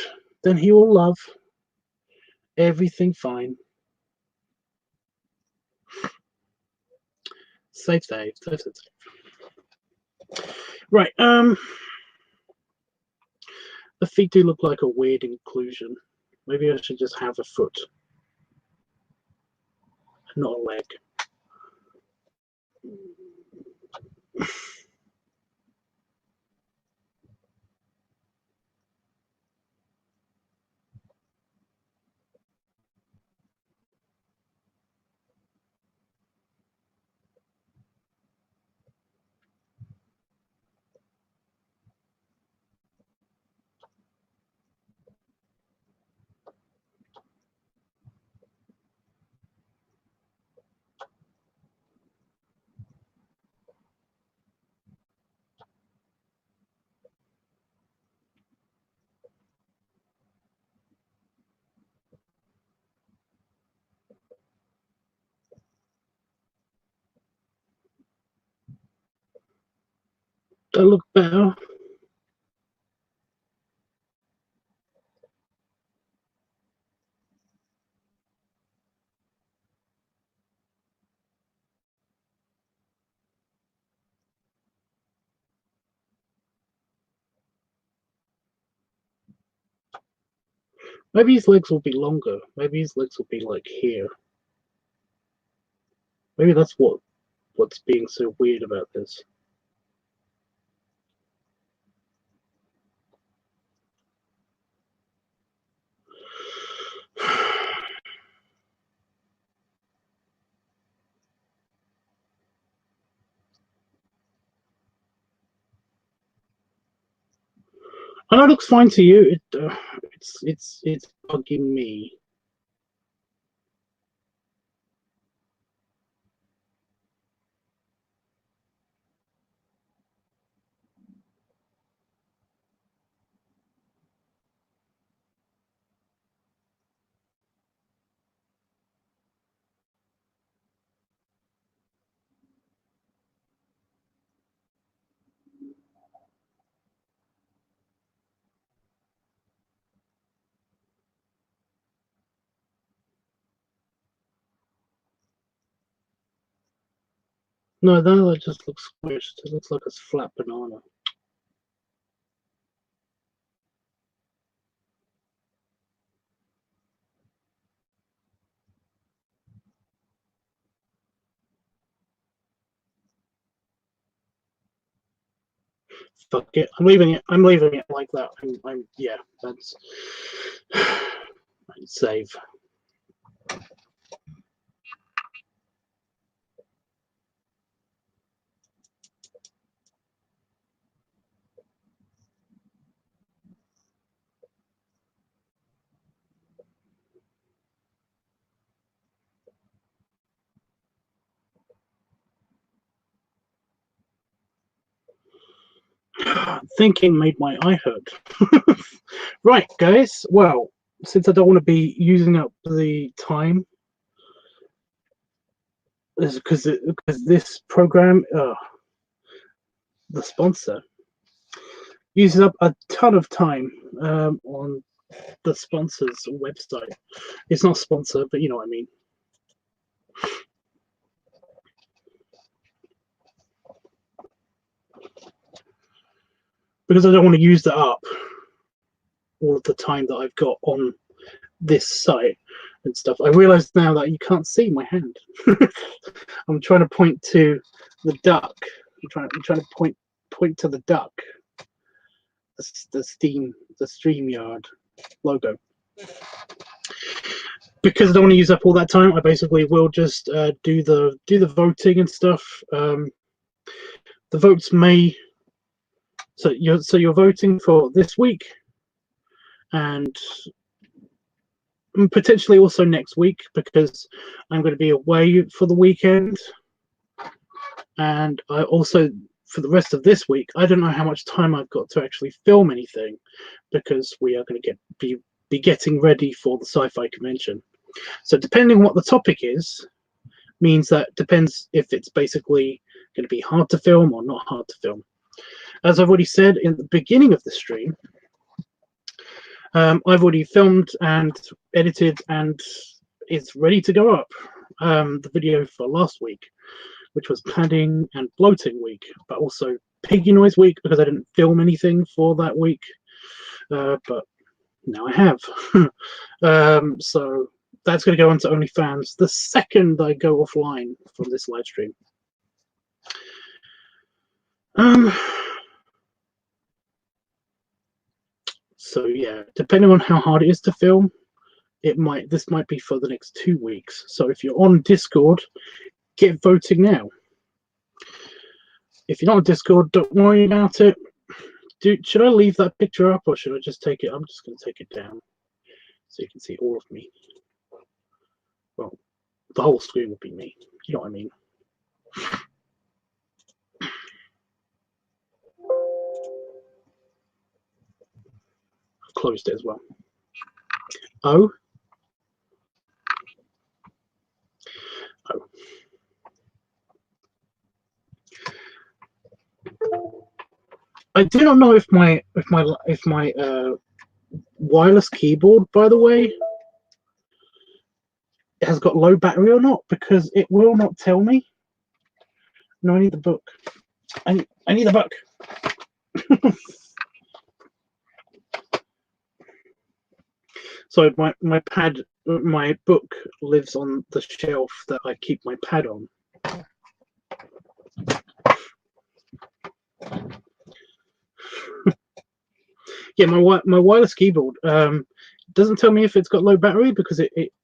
Then he will love everything fine. Save, save, save, save, save. Right. The feet do look like a weird inclusion. Maybe I should just have a foot, not a leg. That look better. Maybe his legs will be longer. Maybe his legs will be like here. Maybe that's what's being so weird about this. I know it looks fine to you. It's bugging me. No, that just looks squished. It looks like a flat banana. Fuck it. I'm leaving it. I'm leaving it like that. Yeah, that's I'd save. Thinking made my eye hurt. Right, guys. Well, since I don't want to be using up the time, because this program, the sponsor, uses up a ton of time on the sponsor's website. It's not sponsored, but you know what I mean. Because I don't want to use that up, all of the time that I've got on this site and stuff. I realize now that you can't see my hand. I'm trying to point to the duck. I'm trying to point to the duck. The StreamYard logo. Because I don't want to use up all that time, I basically will just do the voting and stuff. The votes may. So you're voting for this week, and potentially also next week, because I'm going to be away for the weekend, and I also, for the rest of this week, I don't know how much time I've got to actually film anything, because we are going to be getting ready for the sci-fi convention. So depending on what the topic is, means that depends if it's basically going to be hard to film or not hard to film. As I've already said in the beginning of the stream, I've already filmed and edited, and it's ready to go up. The video for last week, which was padding and bloating week, but also piggy noise week, because I didn't film anything for that week. But now I have. So that's going to go onto OnlyFans the second I go offline from this live stream. So yeah, depending on how hard it is to film, this might be for the next 2 weeks. So if you're on Discord, get voting now. If you're not on Discord, don't worry about it. Should I leave that picture up, or should I just take it? I'm just going to take it down so you can see all of me. Well, the whole screen would be me. You know what I mean? I've closed it as well. Oh. I do not know if my wireless keyboard, by the way, has got low battery or not, because it will not tell me. No, I need the book. I need the book. So my book lives on the shelf that I keep my pad on. Yeah, my wireless keyboard doesn't tell me if it's got low battery, because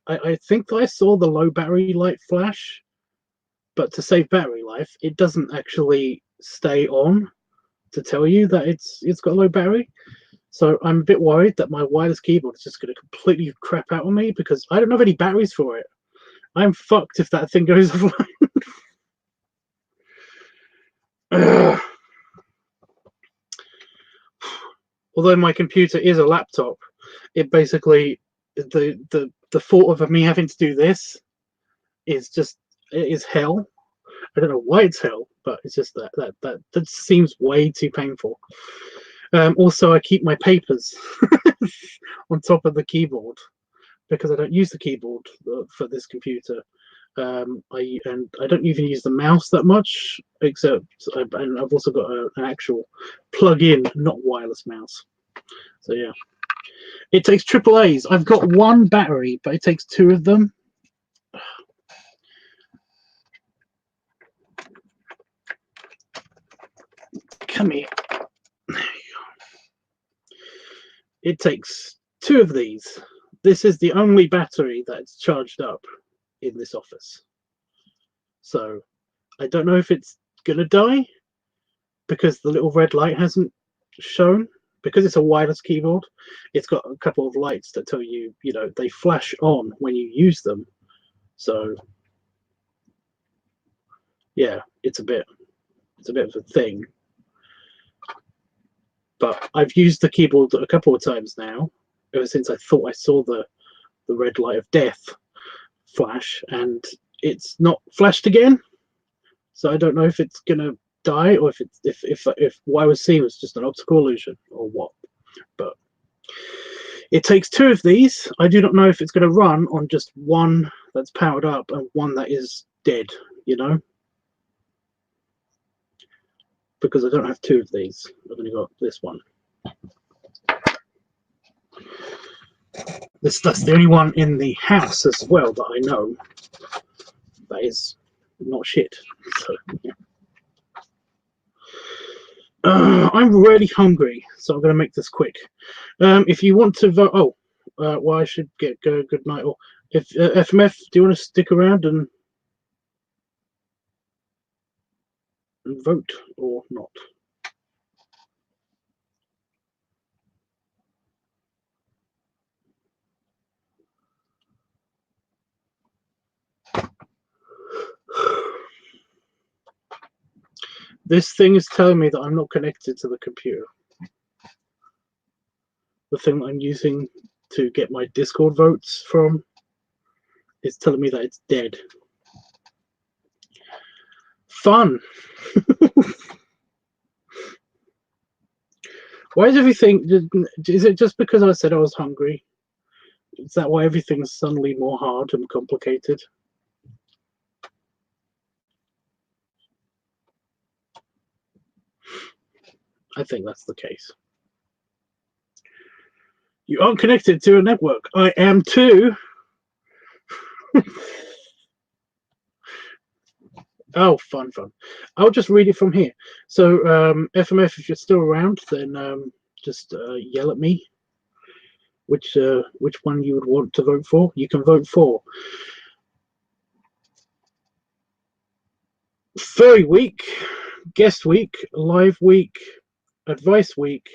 I think that I saw the low battery light flash, but to save battery life, it doesn't actually stay on to tell you that it's got low battery. So I'm a bit worried that my wireless keyboard is just going to completely crap out on me, because I don't have any batteries for it. I'm fucked if that thing goes offline. Although my computer is a laptop, it basically, the thought of me having to do this is hell. I don't know why it's hell, but it's just that seems way too painful. Also, I keep my papers on top of the keyboard, because I don't use the keyboard for this computer. I don't even use the mouse that much, except and I've also got an actual plug-in, not wireless mouse. So yeah, it takes AAAs. I've got one battery, but it takes two of them. Come here. There you go. It takes two of these. This is the only battery that's charged up in this office. So I don't know if it's gonna die because the little red light hasn't shown. Because it's a wireless keyboard, it's got a couple of lights that tell you, you know, they flash on when you use them. So yeah, it's a bit of a thing. But I've used the keyboard a couple of times now, ever since I thought I saw the red light of death flash, and it's not flashed again. So I don't know if it's gonna die or if it's if what I was seeing was just an optical illusion or what. But it takes two of these. I do not know if it's going to run on just one that's powered up and one that is dead, you know, because I don't have two of these. I've only got this one. That's the only one in the house as well that I know that is not shit. So yeah. I'm really hungry, so I'm going to make this quick. If you want to vote, well, I should get go good night. Or if FMF, do you want to stick around and vote or not? This thing is telling me that I'm not connected to the computer. The thing that I'm using to get my Discord votes from is telling me that it's dead. Fun. Why is everything? Is it just because I said I was hungry? Is that why everything's suddenly more hard and complicated? I think that's the case. You aren't connected to a network. I am too. Oh, fun. I'll just read it from here. So, FMF, if you're still around, then just yell at me which one you would want to vote for. You can vote for Furry Week, Guest Week, Live Week, Advice Week,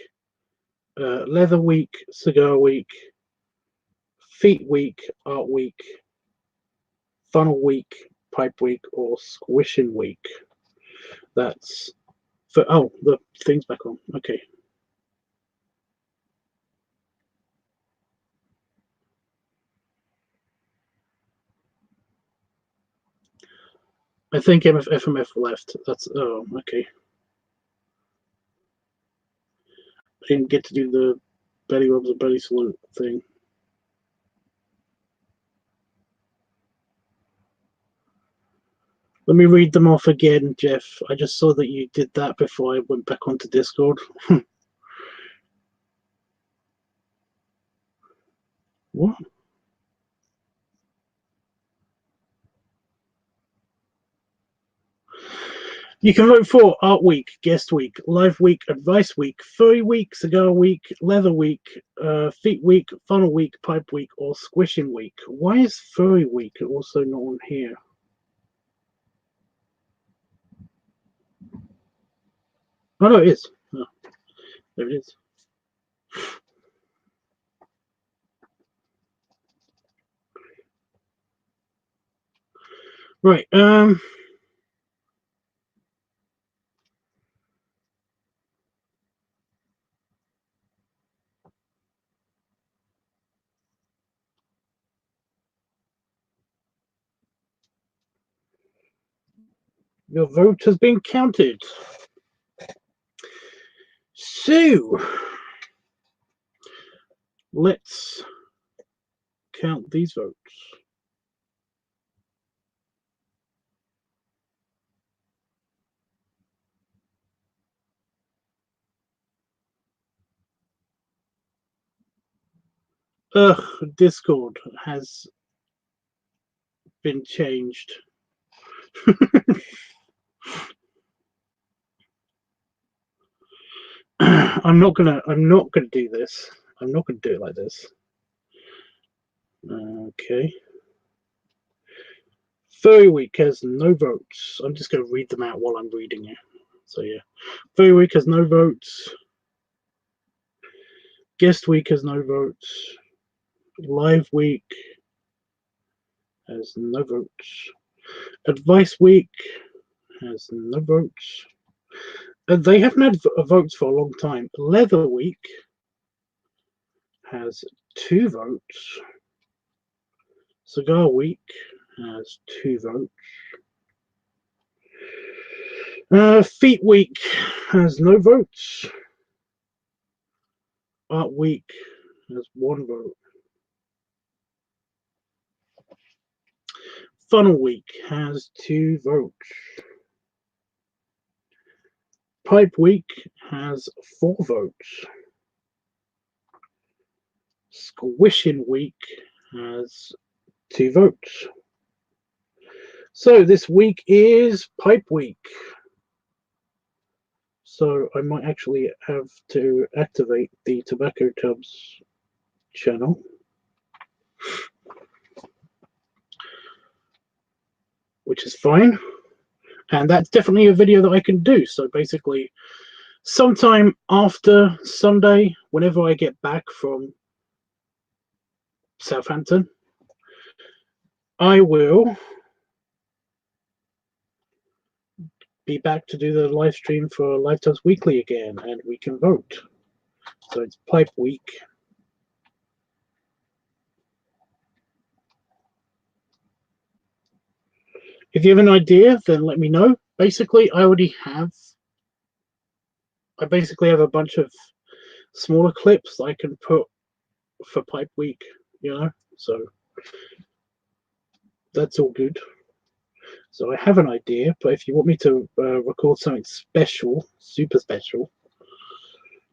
Leather Week, Cigar Week, Feet Week, Art Week, Funnel Week, Pipe Week, or Squishing Week. That's for, oh, the thing's back on. Okay. I think FMF left. That's, oh, okay. I didn't get to do the Betty Rubs and Betty Salute thing. Let me read them off again, Jeff. I just saw that you did that before I went back onto Discord. What? You can vote for Art Week, Guest Week, Live Week, Advice Week, Furry Week, Cigar Week, Leather Week, Feet Week, Funnel Week, Pipe Week, or Squishing Week. Why is Furry Week also not on here? Oh, no, it is. Oh, there it is. Right. Your vote has been counted. So, let's count these votes. Ugh, Discord has been changed. I'm not gonna do this. I'm not gonna do it like this. Okay. Furry Week has no votes. I'm just gonna read them out while I'm reading it. So yeah. Furry Week has no votes. Guest Week has no votes. Live Week has no votes. Advice Week has no votes. They haven't had votes for a long time. Leather Week has 2 votes. Cigar Week has 2 votes. Feet Week has no votes. Art Week has 1 vote. Funnel Week has 2 votes. Pipe Week has 4 votes. Squishing Week has 2 votes. So this week is Pipe Week. So I might actually have to activate the Tobacco Tubs channel. Which is fine. And that's definitely a video that I can do. So basically, sometime after Sunday, whenever I get back from Southampton, I will be back to do the live stream for LiveTUBBSweekly again, and we can vote. So it's Pipe Week. If you have an idea, then let me know. Basically, I basically have a bunch of smaller clips I can put for Pipe Week, you know, so that's all good. So I have an idea, but if you want me to record something special, super special,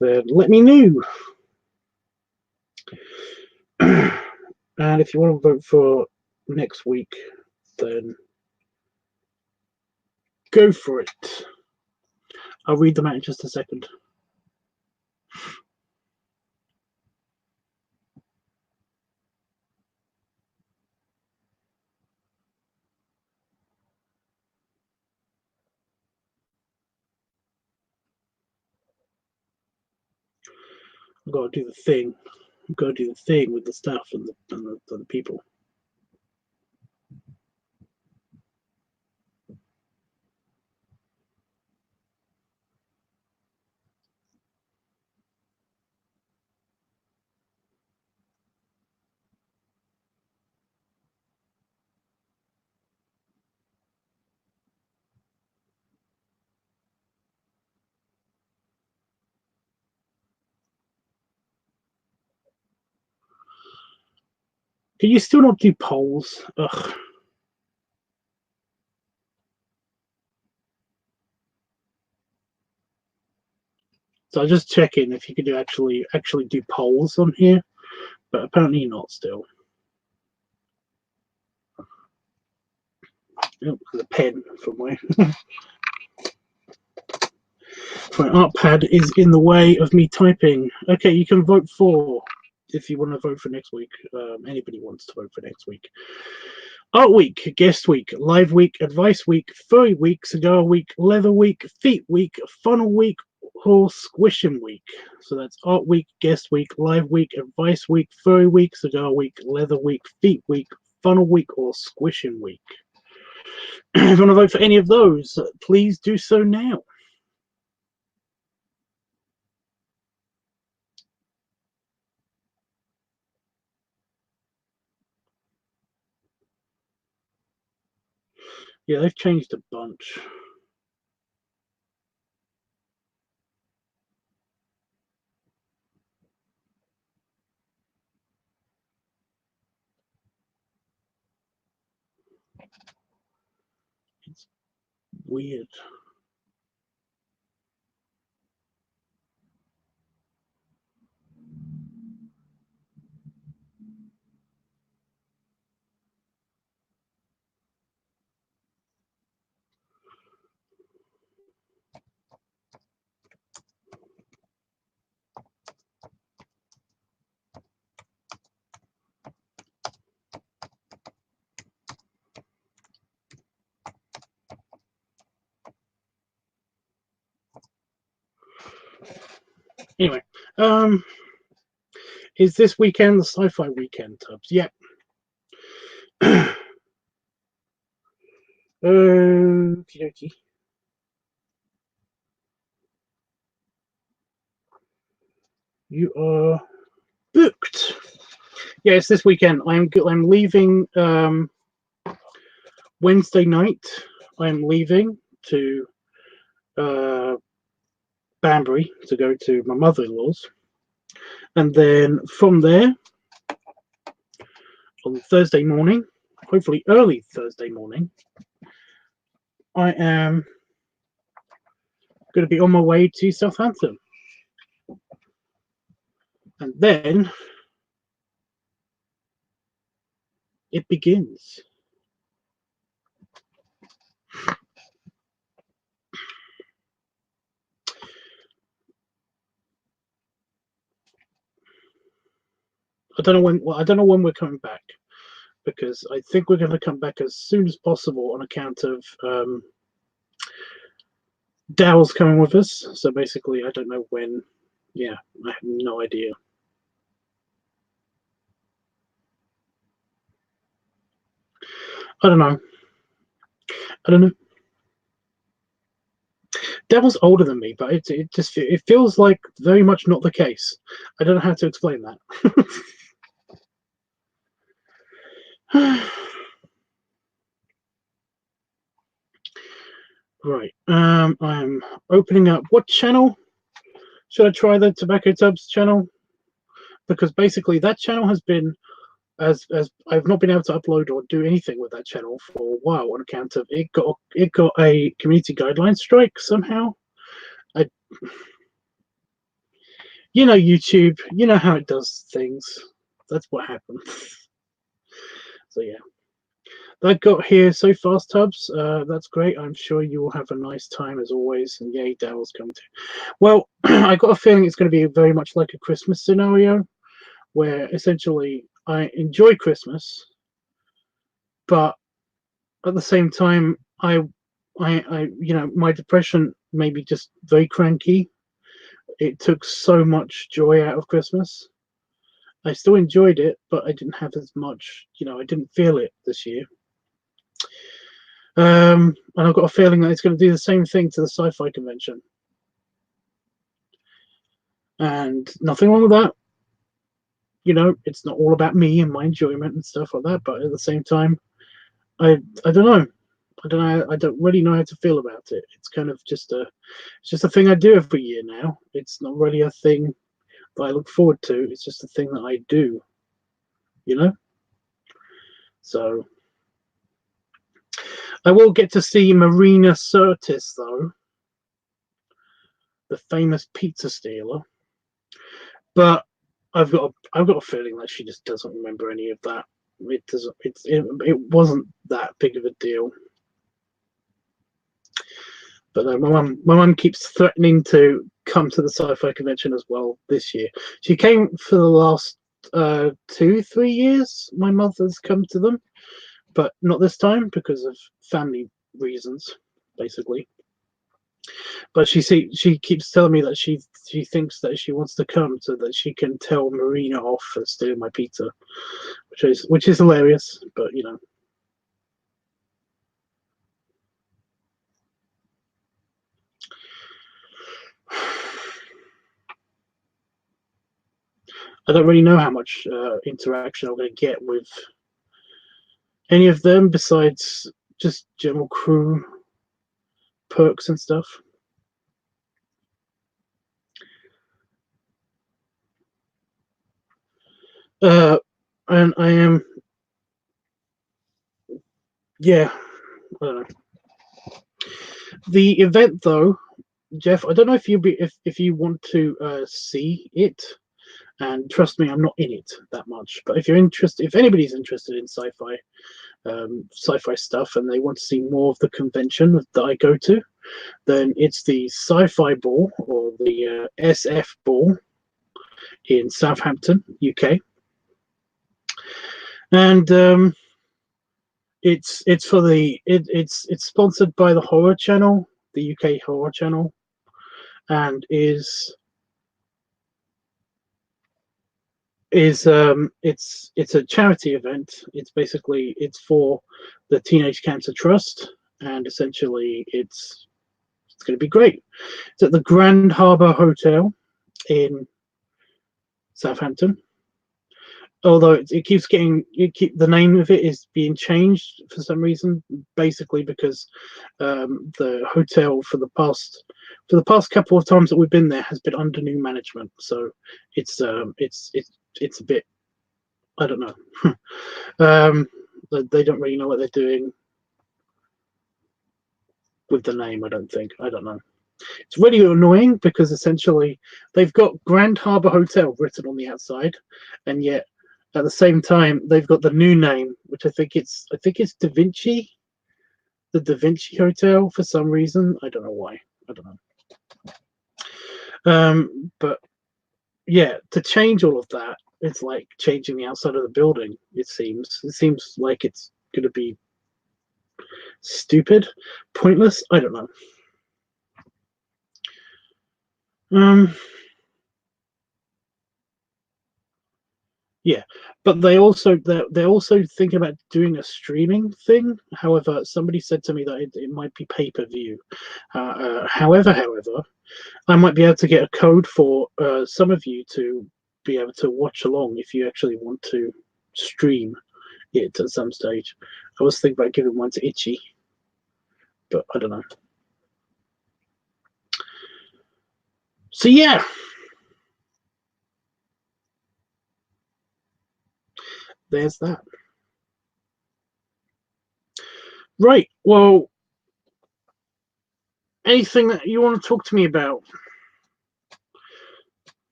then let me know. And if you want to vote for next week, then go for it. I'll read them out in just a second. I've got to do the thing. I've got to do the thing with the staff and the people. Can you still not do polls? Ugh. So I just checking if you could do actually do polls on here, but apparently not still. Oh, the pen from my my art pad is in the way of me typing. Okay, you can vote for if you want to vote for next week. Anybody wants to vote for next week. Art Week, Guest Week, Live Week, Advice Week, Furry Week, Cigar Week, Leather Week, Feet Week, Funnel Week, or Squishing Week. So that's Art Week, Guest Week, Live Week, Advice Week, Furry Week, Cigar Week, Leather Week, Feet Week, Funnel Week, or Squishing Week. If you want to vote for any of those, please do so now. Yeah, they've changed a bunch. It's weird. Anyway, is this weekend the sci-fi weekend, Tubbs? Yep. Okie dokie. You are booked. Yes, this weekend. I'm leaving Wednesday night. I'm leaving to Banbury to go to my mother-in-law's, and then from there on Thursday morning, hopefully early Thursday morning, I am going to be on my way to Southampton, and then it begins. I don't know when. Well, I don't know when we're coming back, because I think we're going to come back as soon as possible on account of Dow's coming with us. So basically, I don't know when. Yeah, I have no idea. I don't know. I don't know. Devil's older than me, but it feels like very much not the case. I don't know how to explain that. Right. I am opening up. What channel should I try? The Tobacco Tubs channel, because basically that channel has been as I've not been able to upload or do anything with that channel for a while on account of it got a community guideline strike somehow. YouTube, you know how it does things. That's what happened. So yeah, that got here so fast, Tubbs. That's great. I'm sure you will have a nice time as always. And yay, Daryl's coming too. Well, I got a feeling it's going to be very much like a Christmas scenario, where essentially I enjoy Christmas, but at the same time, my depression made me just very cranky. It took so much joy out of Christmas. I still enjoyed it, but I didn't have as much. I didn't feel it this year. And I've got a feeling that it's going to do the same thing to the sci-fi convention. And nothing wrong with that. It's not all about me and my enjoyment and stuff like that. But at the same time, I don't know. I don't really know how to feel about it. It's kind of just a thing I do every year now. It's not really a thing that I look forward to. It's just a thing that I do. So I will get to see Marina Sirtis, though, the famous pizza stealer. But I've got a feeling that she just doesn't remember any of that. It wasn't that big of a deal. But my mum keeps threatening to come to the sci-fi convention as well this year. She came for the last 2-3 years. My mother's come to them, but not this time because of family reasons, basically. But she keeps telling me that she thinks that she wants to come so that she can tell Marina off for stealing my pizza, which is hilarious. But I don't really know how much interaction I'm going to get with any of them besides just general crew perks and stuff. And I am, yeah, I don't know. The event, though, Jeff, I don't know if if you want to see it. And trust me, I'm not in it that much. But if anybody's interested in sci-fi stuff, and they want to see more of the convention that I go to, then it's the Sci-Fi Ball, or the SF Ball, in Southampton, UK. And it's sponsored by the Horror Channel, the UK Horror Channel, and is is it's a charity event. It's basically it's for the Teenage Cancer Trust, and essentially it's going to be great. It's at the Grand Harbour Hotel in Southampton. Although it keeps getting the name of it is being changed for some reason, basically because the hotel for the past couple of times that we've been there has been under new management. So it's it's a bit, I don't know. They don't really know what they're doing with the name. I don't know. It's really annoying because essentially they've got Grand Harbour Hotel written on the outside, and yet at the same time they've got the new name, which I think it's Da Vinci, the Da Vinci Hotel for some reason. I don't know why. I don't know. But yeah, to change all of that, it's like changing the outside of the building. It seems like it's going to be stupid, pointless. I don't know. Yeah, but they're also thinking about doing a streaming thing. However, somebody said to me that it might be pay-per-view. However, I might be able to get a code for some of you to be able to watch along if you actually want to stream it at some stage. I was thinking about giving one to Itchy, but I don't know. So yeah. There's that. Right. Well, anything that you want to talk to me about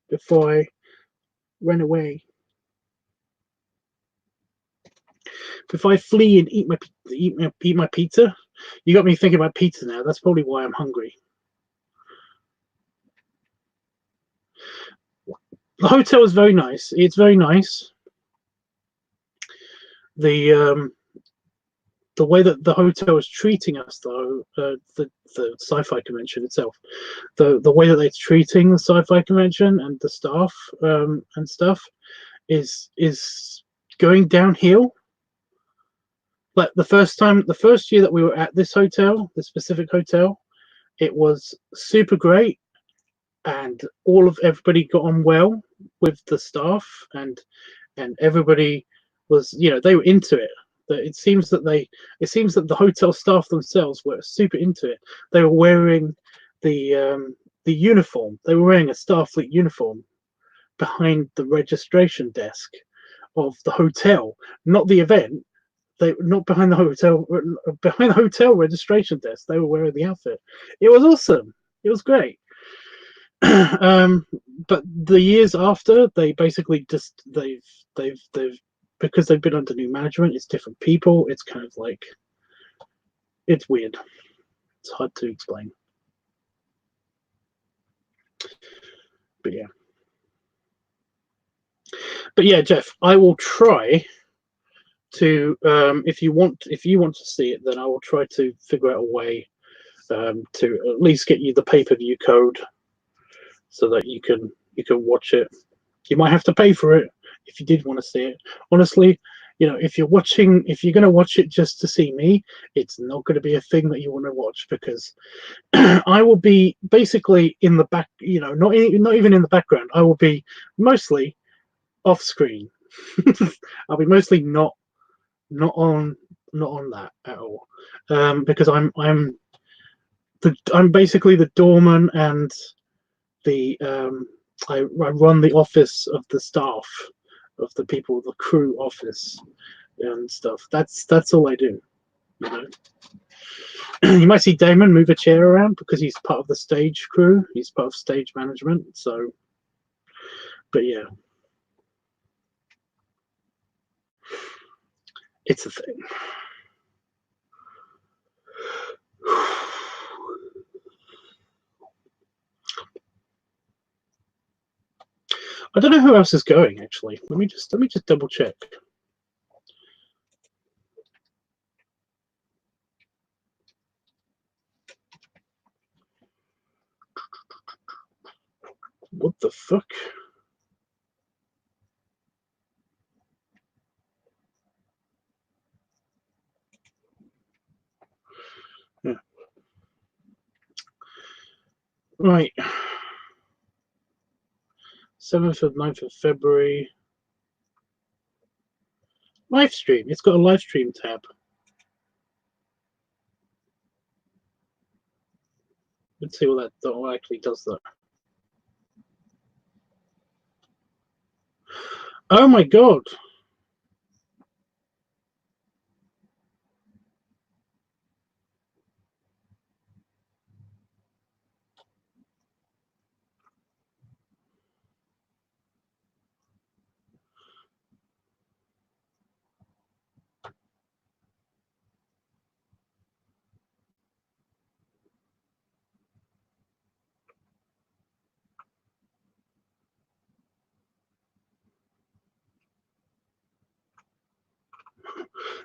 before I run away? Before I flee and eat my pizza? You got me thinking about pizza now. That's probably why I'm hungry. The hotel is very nice. It's very nice. The way that the hotel is treating us, though, the sci-fi convention itself, the way that they're treating the sci-fi convention and the staff and stuff is going downhill. Like the first year that we were at this hotel, this specific hotel, it was super great, and everybody got on well with the staff, and everybody was, they were into it. It seems that the hotel staff themselves were super into it. They were wearing the uniform. They were wearing a Starfleet uniform behind the registration desk of the hotel, not the event. They not behind the hotel registration desk. They were wearing the outfit. It was awesome. It was great. But the years after, they basically just they've because they've been under new management. It's different people. It's kind of like it's weird. It's hard to explain. But yeah, Jeff, I will try to if you want to see it, then I will try to figure out a way to at least get you the pay-per-view code so that you can watch it. You might have to pay for it if you did want to see it. Honestly, if you're going to watch it just to see me, it's not going to be a thing that you want to watch, because I will be basically in the back, not even in the background. I will be mostly off screen. I'll be mostly not on that at all, because I'm basically the doorman, and the I run the office of the staff, of the people, the crew office and stuff. That's all I do. You might see Damon move a chair around because he's part of the stage crew. He's part of stage management. So, but yeah, it's a thing. I don't know who else is going, actually. Let me just double check. What the fuck? Right. 7th of 9th of February. Live stream. It's got a live stream tab. Let's see what that actually does that. Oh my god.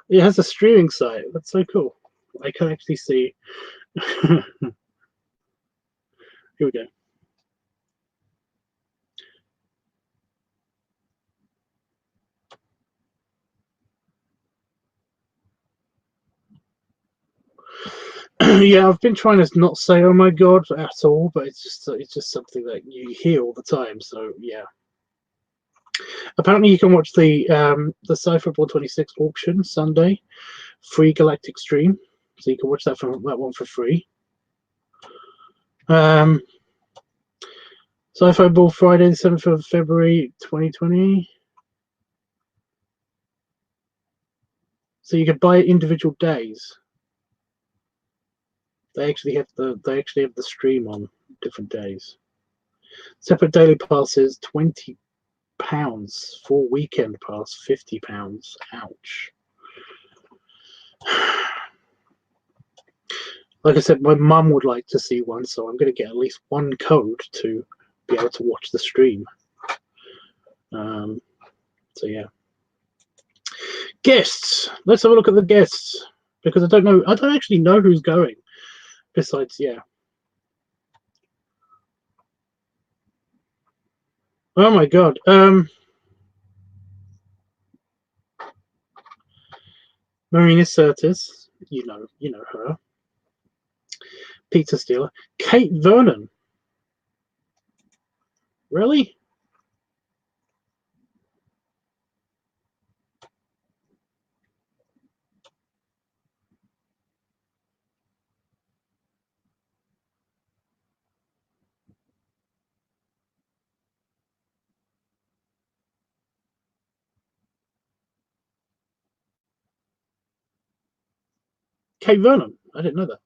It has a streaming site. That's so cool. I can actually see. Here we go. Yeah, I've been trying to not say "oh my god" at all, but it's just something that you hear all the time. So yeah. Apparently, you can watch the Cypher 26 auction Sunday, free Galactic stream, so you can watch that one for free. Sci-Fi Ball Friday, the 7th of February, 2020. So you can buy individual days. They actually have the stream on different days. Separate daily passes, £20 for weekend pass, £50. Ouch. Like I said, my mum would like to see one, so I'm going to get at least one code to be able to watch the stream. So yeah. Guests. Let's have a look at the guests, because I don't actually know who's going. Besides, yeah. Oh my god. Marina Sirtis, you know her. Pizza Stealer. Kate Vernon. Really? Kate Vernon. I didn't know that.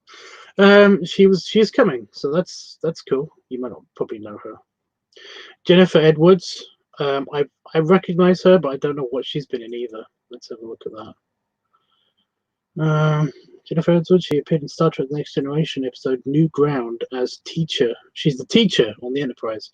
She's coming, so that's cool. You might not probably know her. Jennifer Edwards. I recognize her, but I don't know what she's been in either. Let's have a look at that. Jennifer Edwards. She appeared in Star Trek: The Next Generation episode New Ground as teacher. She's the teacher on the Enterprise.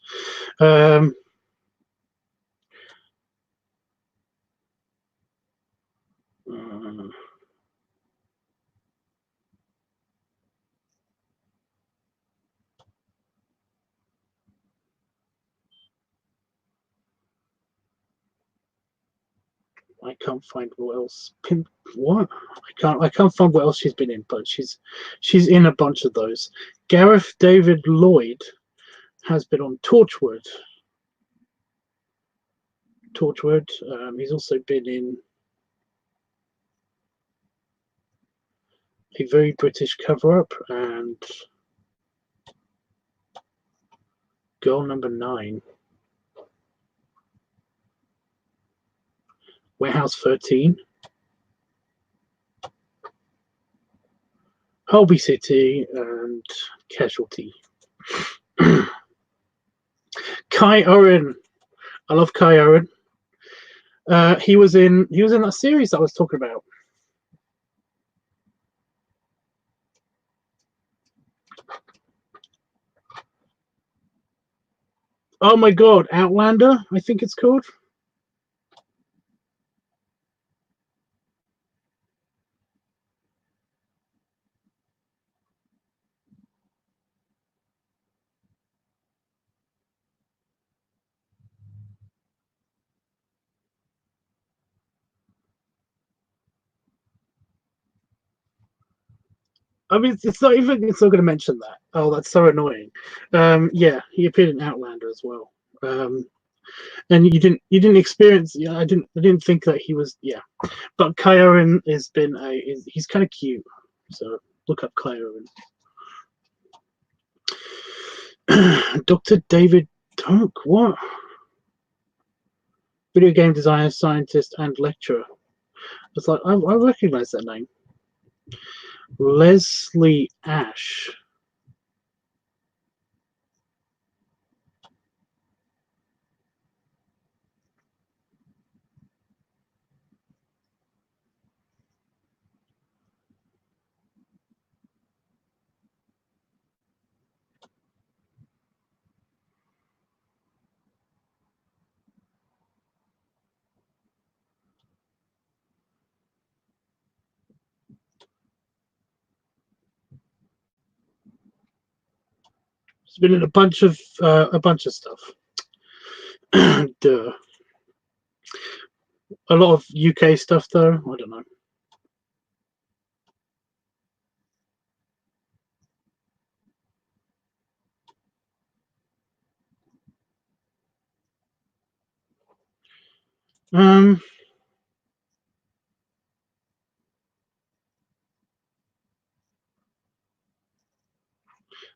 I can't find what else. What? I can't find what else she's been in, but she's in a bunch of those. Gareth David Lloyd has been on Torchwood. He's also been in A Very British Cover-Up and Girl Number 9. Warehouse 13. Holby City and Casualty. Kai Owen. I love Kai Owen. He was in that series that I was talking about. Oh my god, Outlander, I think it's called. I mean, it's not going to mention that. Oh, that's so annoying. Yeah, he appeared in Outlander as well. And you didn't experience. Yeah, I didn't think that he was. Yeah, but Kyoran he's kind of cute. So look up Kyoran. Dr. David Tonk, what? Video game designer, scientist, and lecturer. It's like I recognize that name. Leslie Ash. He's been in a bunch of stuff. Duh. A lot of UK stuff though. I don't know.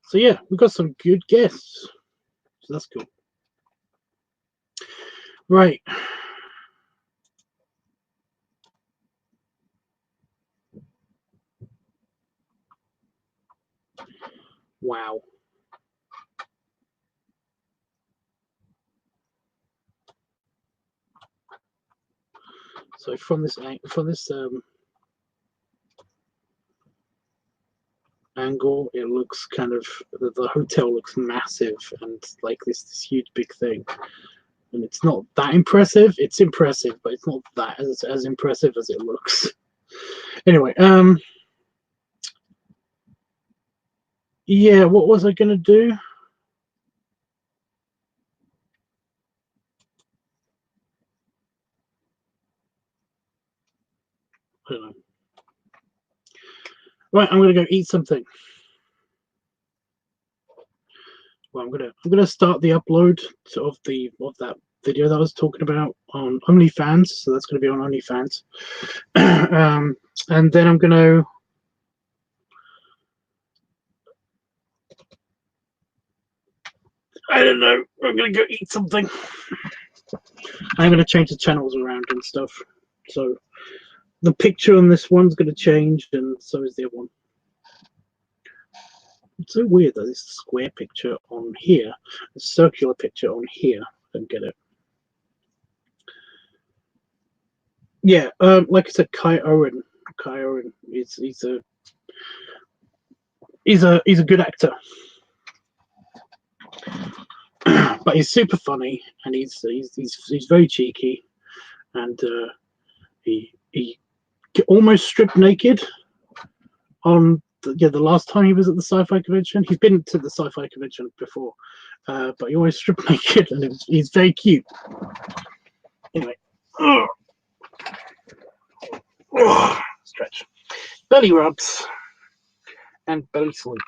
So yeah, we've got some good guests. So that's cool. Right. Wow. So from this angle, it looks kind of the hotel looks massive and like this huge big thing, and it's not that impressive. It's impressive, but it's not that as impressive as it looks. Anyway, yeah, what was I gonna do? I don't know. Right, I'm gonna go eat something. Well, I'm gonna start the upload of that video that I was talking about on OnlyFans. So that's gonna be on OnlyFans, and then I'm gonna. I don't know. I'm gonna go eat something. I'm gonna change the channels around and stuff. So the picture on this one's gonna change, and so is the other one. It's so weird that this square picture on here, a circular picture on here. I don't get it. Yeah, like I said, Kyoran. Kyoran he's a good actor, but he's super funny, and he's very cheeky, and he almost stripped naked on the last time he was at the sci-fi convention. He's been to the sci-fi convention before, but he always stripped naked, and he's very cute. Anyway, stretch, belly rubs, and belly salute.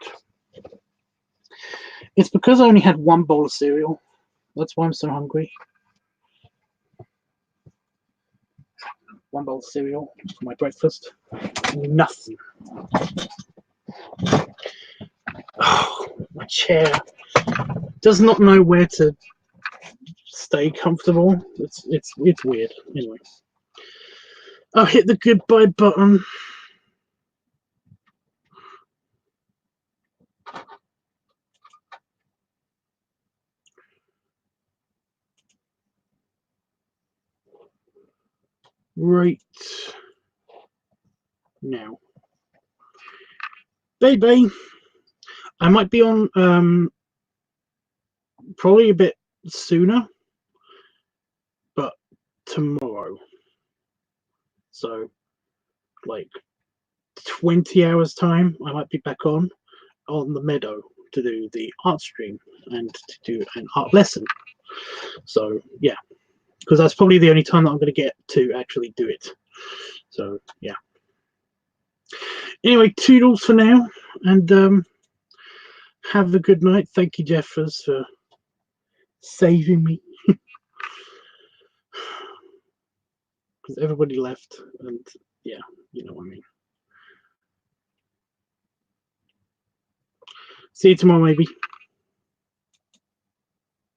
It's because I only had one bowl of cereal. That's why I'm so hungry. One bowl of cereal for my breakfast. Nothing. Oh, my chair does not know where to stay comfortable. It's weird. Anyway, I'll hit the goodbye button. Right now, baby. I might be on probably a bit sooner, but tomorrow. So, like 20 hours time, I might be back on the meadow to do the art stream and to do an art lesson. So yeah, because that's probably the only time that I'm going to get to actually do it. So yeah. Anyway, toodles for now, and have a good night. Thank you, Jeffers, for saving me. Because everybody left, and yeah, you know what I mean. See you tomorrow, maybe.